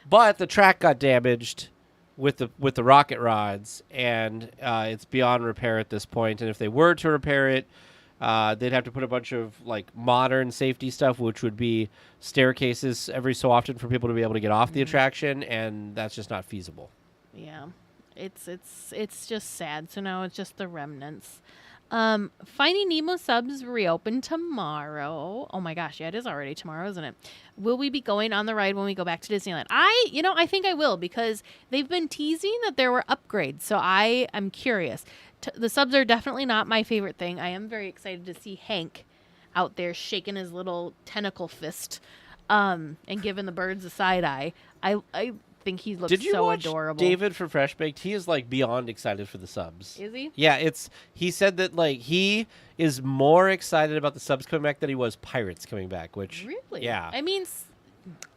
But the track got damaged with the rocket rods, and it's beyond repair at this point. And if they were to repair it, they'd have to put a bunch of like modern safety stuff, which would be staircases every so often for people to be able to get off the attraction, and that's just not feasible. Yeah, it's just sad. So now it's just the remnants. Finding Nemo subs reopen tomorrow. Oh my gosh, yeah, it is already tomorrow, isn't it? Will we be going on the ride when we go back to Disneyland? I think I will, because they've been teasing that there were upgrades. So I am curious. The subs are definitely not my favorite thing. I am very excited to see Hank out there shaking his little tentacle fist, and giving the birds a side eye. I think he looks Did you so watch adorable. David from Fresh Baked? He is like beyond excited for the subs. Is he? Yeah, he said that like he is more excited about the subs coming back than he was Pirates coming back, which really? Yeah. I mean,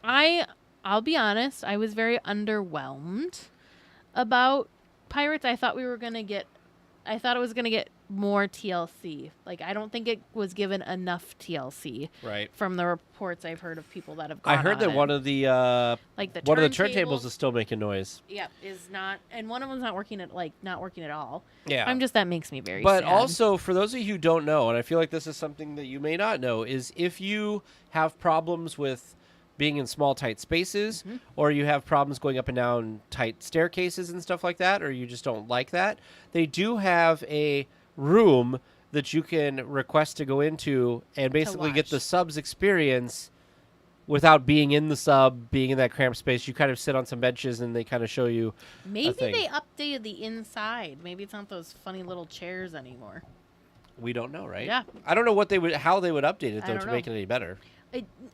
I'll be honest, I was very underwhelmed about Pirates. I thought it was going to get more TLC. Like, I don't think it was given enough TLC. Right. From the reports I've heard of people that have gone I heard that one of the turntables is still making noise. Yeah, is not, and one of them's not working at all. Yeah. That makes me very But sad. also, for those of you who don't know, and I feel like this is something that you may not know, is if you have problems with being in small, tight spaces, or you have problems going up and down tight staircases and stuff like that, or you just don't like that, they do have a room that you can request to go into and basically get the subs experience without being in the sub, being in that cramped space. You kind of sit on some benches and they kind of show you Maybe a thing. they updated the inside. Maybe it's not those funny little chairs anymore. We don't know, right? Yeah. I don't know how they would update it, though, to make it any better.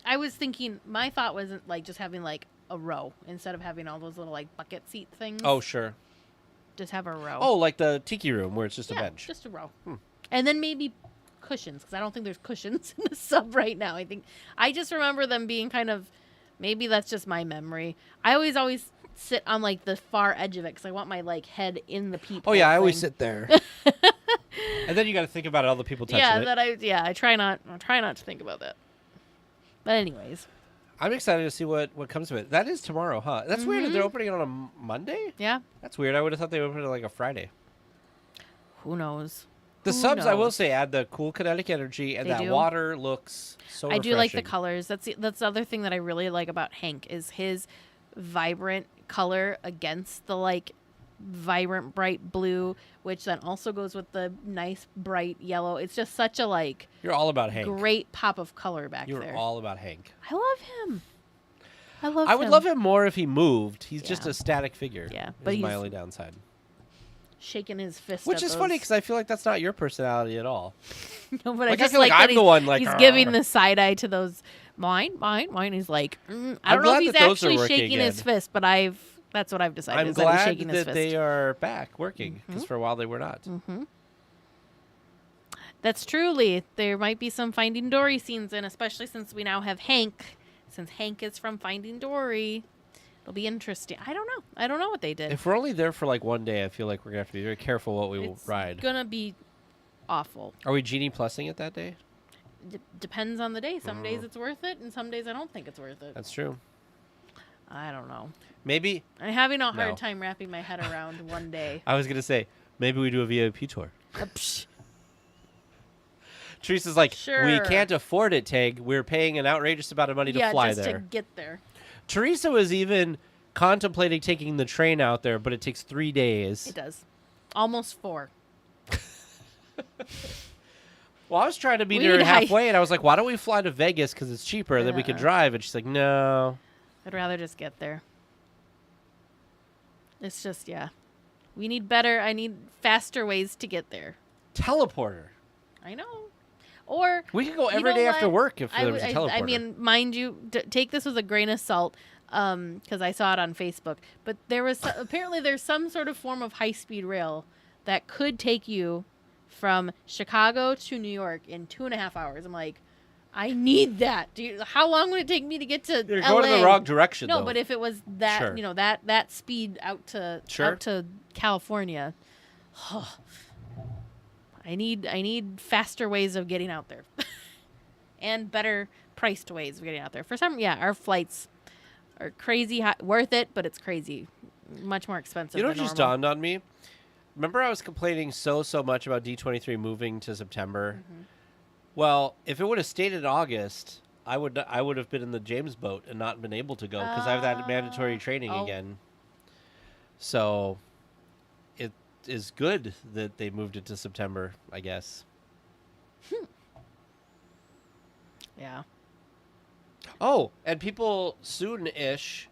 I was thinking, my thought wasn't like just having like a row instead of having all those little like bucket seat things. Oh, sure. Just have a row. Oh, like the tiki room where it's just a bench. Just a row. And then maybe cushions, because I don't think there's cushions in the sub right now. I just remember them being kind of, maybe that's just my memory. I always sit on like the far edge of it because I want my like head in the people. Oh yeah, I always sit there. And then you got to think about all the people touching it. I try not to think about that. But anyways, I'm excited to see what comes of it. That is tomorrow, huh? That's weird that they're opening it on a Monday? Yeah. That's weird. I would have thought they would open it like a Friday. Who knows? The subs, I will say, add the cool kinetic energy, and that water looks so refreshing. I do like the colors. That's the other thing that I really like about Hank is his vibrant color against the like vibrant bright blue, which then also goes with the nice bright yellow. It's just such a like you're all about Hank. Great pop of color back there. You're all about Hank. I love him. I would love him more if he moved. He's just a static figure. Yeah, but he's my only downside. Shaking his fist, which is funny because I feel like that's not your personality at all. No, but like, I just feel like I'm the one. Like he's giving the side eye to those mine. He's like, I don't know if he's actually shaking his fist, but that's what I've decided. I'm glad that they are back working because for a while they were not. That's truly. There might be some Finding Dory scenes in, especially since we now have Hank. Since Hank is from Finding Dory, It'll be interesting. I don't know. I don't know what they did. If we're only there for like one day, I feel like we're going to have to be very careful what we will It's ride. gonna be awful. Are we Genie Plusing it that day? Depends on the day. Some days it's worth it, and some days I don't think it's worth it. That's true. I don't know. Maybe. I'm having a No. hard time wrapping my head around one day. I was going to say, maybe we do a VIP tour. Psh, Teresa's like, we Sure. can't afford it, Tag. We're paying an outrageous amount of money to fly just there. to get there. Teresa was even contemplating taking the train out there, but it takes 3 days. It does. Almost 4. Well, I was trying to meet We her need halfway, and I was like, why don't we fly to Vegas because it's cheaper, and then we could drive. And she's like, no. I'd rather just get there. It's just, yeah. We need better. I need faster ways to get there. Teleporter. I know. Or We could go you every know day after what? work if I there was would- a teleporter. I mean, mind you, take this with a grain of salt, because I saw it on Facebook. But there was apparently there's some sort of form of high-speed rail that could take you from Chicago to New York in 2.5 hours. I'm like, I need that. How long would it take me to get to You're LA? going in the wrong direction, No, though. but if it was that, Sure. that speed out to California, I need faster ways of getting out there, and better priced ways of getting out there. For some, our flights are crazy high, worth it, but it's crazy, much more expensive. You know than what just normal. dawned on me? Remember I was complaining so much about D23 moving to September? Mm-hmm. Well, if it would have stayed in August, I would have been in the James boat and not been able to go because I have that mandatory training oh. again. So it is good that they moved it to September, I guess. Yeah. Oh, and people soon-ish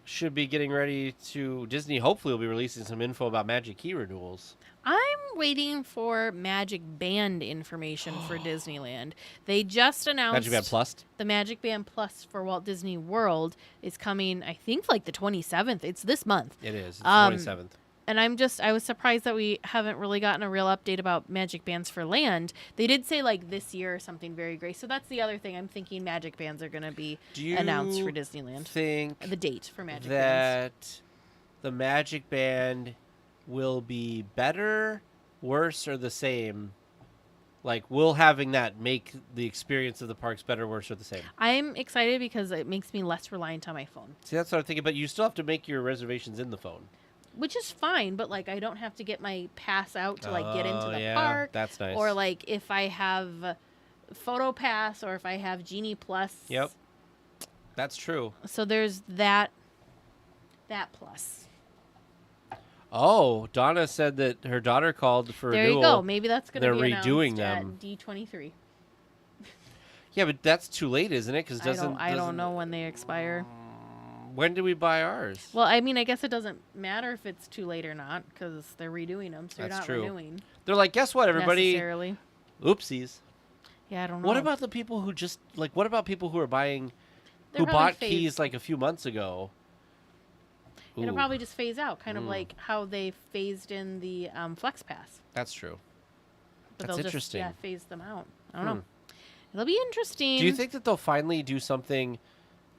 should be getting ready to... Disney hopefully will be releasing some info about Magic Key renewals. I'm waiting for Magic Band information for Disneyland. They just announced Magic Band Plus? the Magic Band Plus for Walt Disney World is coming, I think, like the 27th. It's this month. It is. It's the Um, 27th. And I was surprised that we haven't really gotten a real update about Magic Bands for Land. They did say like this year or something very great. So that's the other thing. I'm thinking Magic Bands are going to be Do you announced for Disneyland. think The date for Magic Bands. that the Magic Band will be better, worse, or the same? Like, will having that make the experience of the parks better, worse, or the same? I'm excited because it makes me less reliant on my phone. See, that's what I'm thinking. But you still have to make your reservations in the phone. Which is fine, but like I don't have to get my pass out to like get into Oh, the yeah, park. that's nice. Or like if I have Photo Pass or if I have Genie Plus. Yep. That's true. So there's that plus. Oh, Donna said that her daughter called for There renewal. you go. Maybe that's going to They're be redoing announced them. at D23. Yeah, but that's too late, isn't it? Because I don't know when they expire. When did we buy ours? Well, I mean, I guess it doesn't matter if it's too late or not because they're redoing them, so you're That's not true. renewing They're like, guess what, everybody? necessarily. Oopsies. Yeah, I don't know. What about the people who just like? What about people who are buying, They're who probably bought keys like a few months ago? It'll Ooh, probably just phase out, kind of like how they phased in the Flex Pass. that's true. But That's they'll interesting. just phase them out. I don't know. It'll be interesting. Do you think that they'll finally do something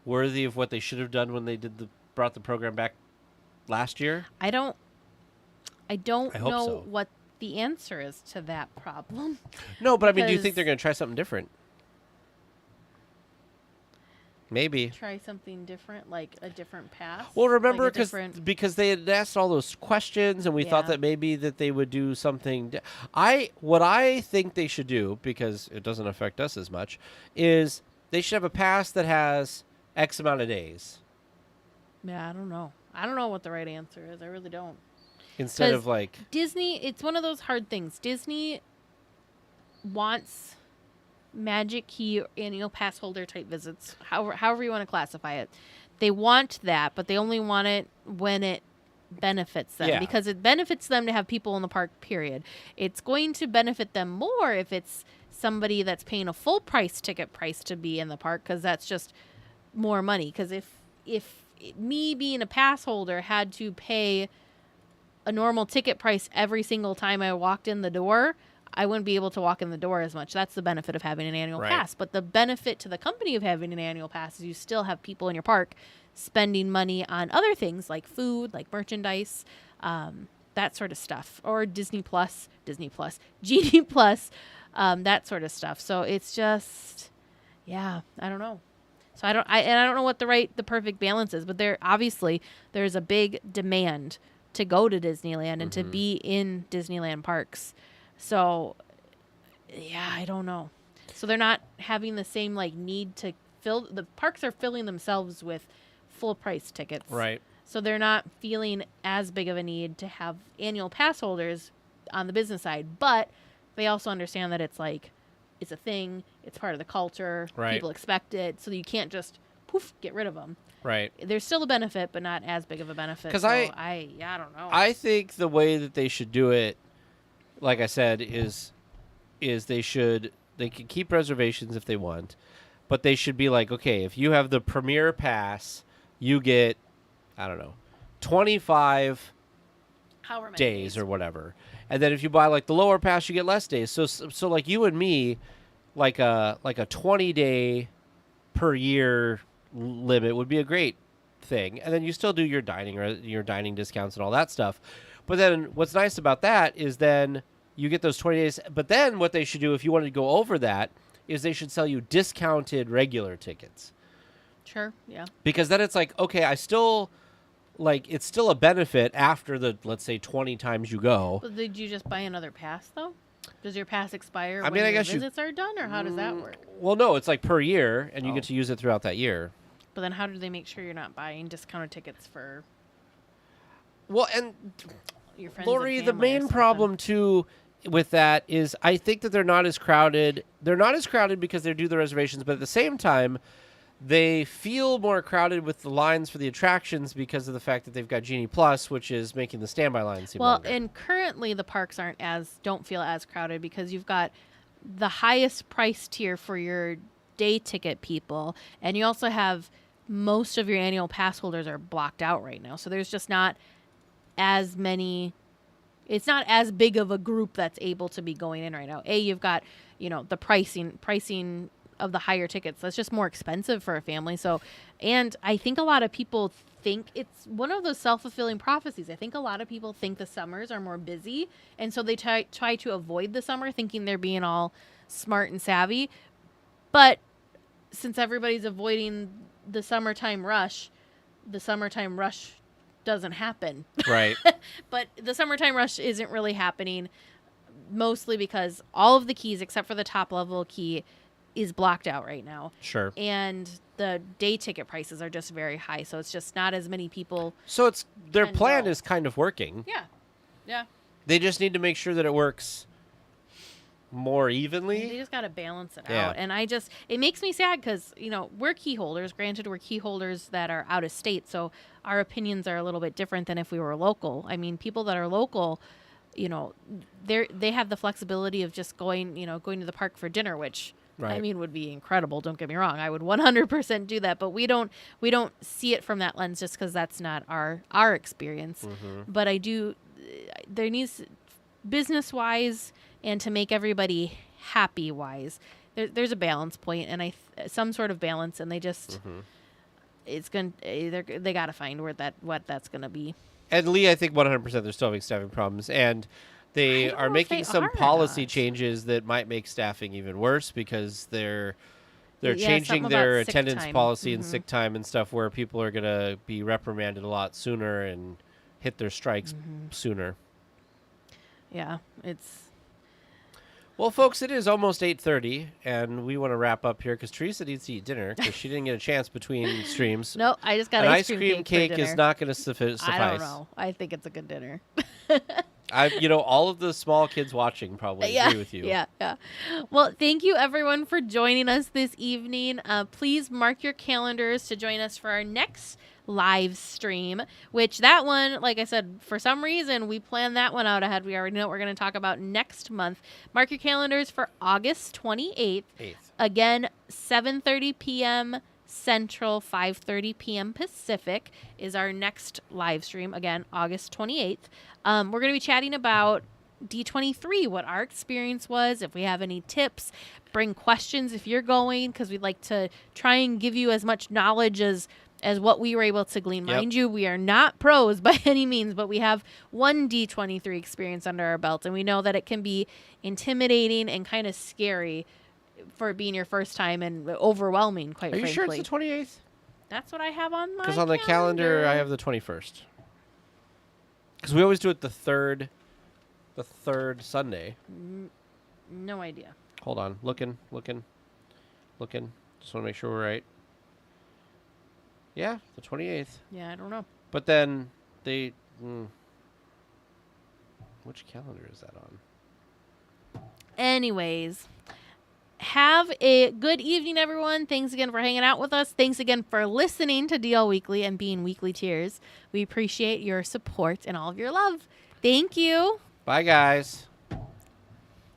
worthy of what they should have done when they brought the program back last year? I don't I know hope so. what the answer is to that problem. No, but I mean, do you Because- think they're going to try something different? Maybe. Try something different, like a different pass. Well, remember, like a different. because they had asked all those questions, and we thought Yeah. that maybe that they would do something. What I think they should do, because it doesn't affect us as much, is they should have a pass that has X amount of days Yeah, I don't know. I don't know what the right answer is. I really don't. instead 'Cause of like. Disney, it's one of those hard things. Disney wants Magic Key annual pass holder type visits, however you want to classify it. They want that, but they only want it when it benefits them Yeah. because it benefits them to have people in the park, period. It's going to benefit them more if it's somebody that's paying a full price ticket price to be in the park because that's just more money. Because if me being a pass holder had to pay a normal ticket price every single time I walked in the door, I wouldn't be able to walk in the door as much. That's the benefit of having an annual pass. But the benefit to the company of having an annual pass is you still have people in your park spending money on other things like food, like merchandise, that sort of stuff, or Disney Plus, Genie Plus, that sort of stuff. So it's just, I don't know. So I don't know what the perfect balance is, but there's a big demand to go to Disneyland and to be in Disneyland parks. So I don't know. So they're not having the same need to fill, the parks are filling themselves with full price tickets. Right. So they're not feeling as big of a need to have annual pass holders on the business side, but they also understand that it's a thing, it's part of the culture, people expect it, so you can't just get rid of them. Right. There's still a benefit, but not as big of a benefit. Because so I don't know. I think the way that they should do it, like I said, is they can keep reservations if they want, but they should be like, okay, if you have the premier pass, you get, I don't know, 25 days or whatever. And then if you buy the lower pass, you get less days. So like you and me, like a 20-day per year limit would be a great thing. And then you still do your dining discounts and all that stuff. But then what's nice about that is then you get those 20 days. But then what they should do if you wanted to go over that is they should sell you discounted regular tickets. Sure, yeah. Because then it's like, okay, I still, it's still a benefit after the, let's say, 20 times you go. But did you just buy another pass, though? Does your pass expire I when mean, I your guess visits are done, or how does that work? Well, no, it's per year, and you get to use it throughout that year. But then how do they make sure you're not buying discounted tickets for Well, and your friends Lori, and the family or main something? problem, too, with that is I think that they're not as crowded. They're not as crowded because they do the reservations, but at the same time, they feel more crowded with the lines for the attractions because of the fact that they've got Genie Plus, which is making the standby lines seem longer. And currently the parks don't feel as crowded because you've got the highest price tier for your day ticket people, and you also have most of your annual pass holders are blocked out right now. So there's just not as many. It's not as big of a group that's able to be going in right now. You've got, the pricing of the higher tickets. That's just more expensive for a family. So, and I think a lot of people think it's one of those self-fulfilling prophecies. I think a lot of people think the summers are more busy, and so they try to avoid the summer thinking they're being all smart and savvy. But since everybody's avoiding the summertime rush doesn't happen. Right. But the summertime rush isn't really happening, mostly because all of the keys except for the top level key is blocked out right now. Sure. And the day ticket prices are just very high, so it's just not as many people. So their plan go. is kind of working. Yeah. Yeah. They just need to make sure that it works more They evenly. just got to balance it Yeah. out. And it makes me sad because, we're key holders. Granted, we're key holders that are out of state, so our opinions are a little bit different than if we were local. I mean, people that are local, they have the flexibility of just going to the park for dinner, which Right. I mean would be incredible. Don't get me wrong. I would 100% do that, but we don't see it from that lens just because that's not our experience. But there needs, business wise and to make everybody happy wise, there's a balance point, and some sort of balance, and they just it's gonna they got to find what that's gonna be. And Lee, I think 100% they're still having staffing problems, and they don't are know if making they some are or policy not. changes that might make staffing even worse because they're Yeah, changing something their about sick attendance time. policy and sick time and stuff where people are going to be reprimanded a lot sooner and hit their strikes sooner. Yeah, it's Well, folks, it is almost 8:30, and we want to wrap up here because Teresa needs to eat dinner because she didn't get a chance between streams. no. I just got An ice cream cake for dinner. is not going to suffice. I don't know. I think it's a good dinner. All of the small kids watching probably agree with you. Yeah. Well, thank you everyone for joining us this evening. Please mark your calendars to join us for our next live stream, which that one, like I said, for some reason we planned that one out ahead. We already know what we're going to talk about next month. Mark your calendars for August 28th. Again, 7:30 p.m. Central, 5:30 p.m. Pacific is our next live stream. Again, August 28th. We're going to be chatting about D23, what our experience was, if we have any tips, bring questions if you're going, because we'd like to try and give you as much knowledge as what we were able to glean. Yep. Mind you, we are not pros by any means, but we have one D23 experience under our belt, and we know that it can be intimidating and kind of scary for it being your first time and overwhelming, quite Are you frankly. sure it's the 28th? That's what I have on my Because on the calendar, I have the 21st. Because we always do it the third Sunday. No idea. Hold on. Looking. Just want to make sure we're right. Yeah, the 28th. Yeah, I don't know. But then they... which calendar is that on? Anyways, have a good evening, everyone. Thanks again for hanging out with us. Thanks again for listening to DL Weekly and being weekly tiers. We appreciate your support and all of your love. Thank you. Bye, guys.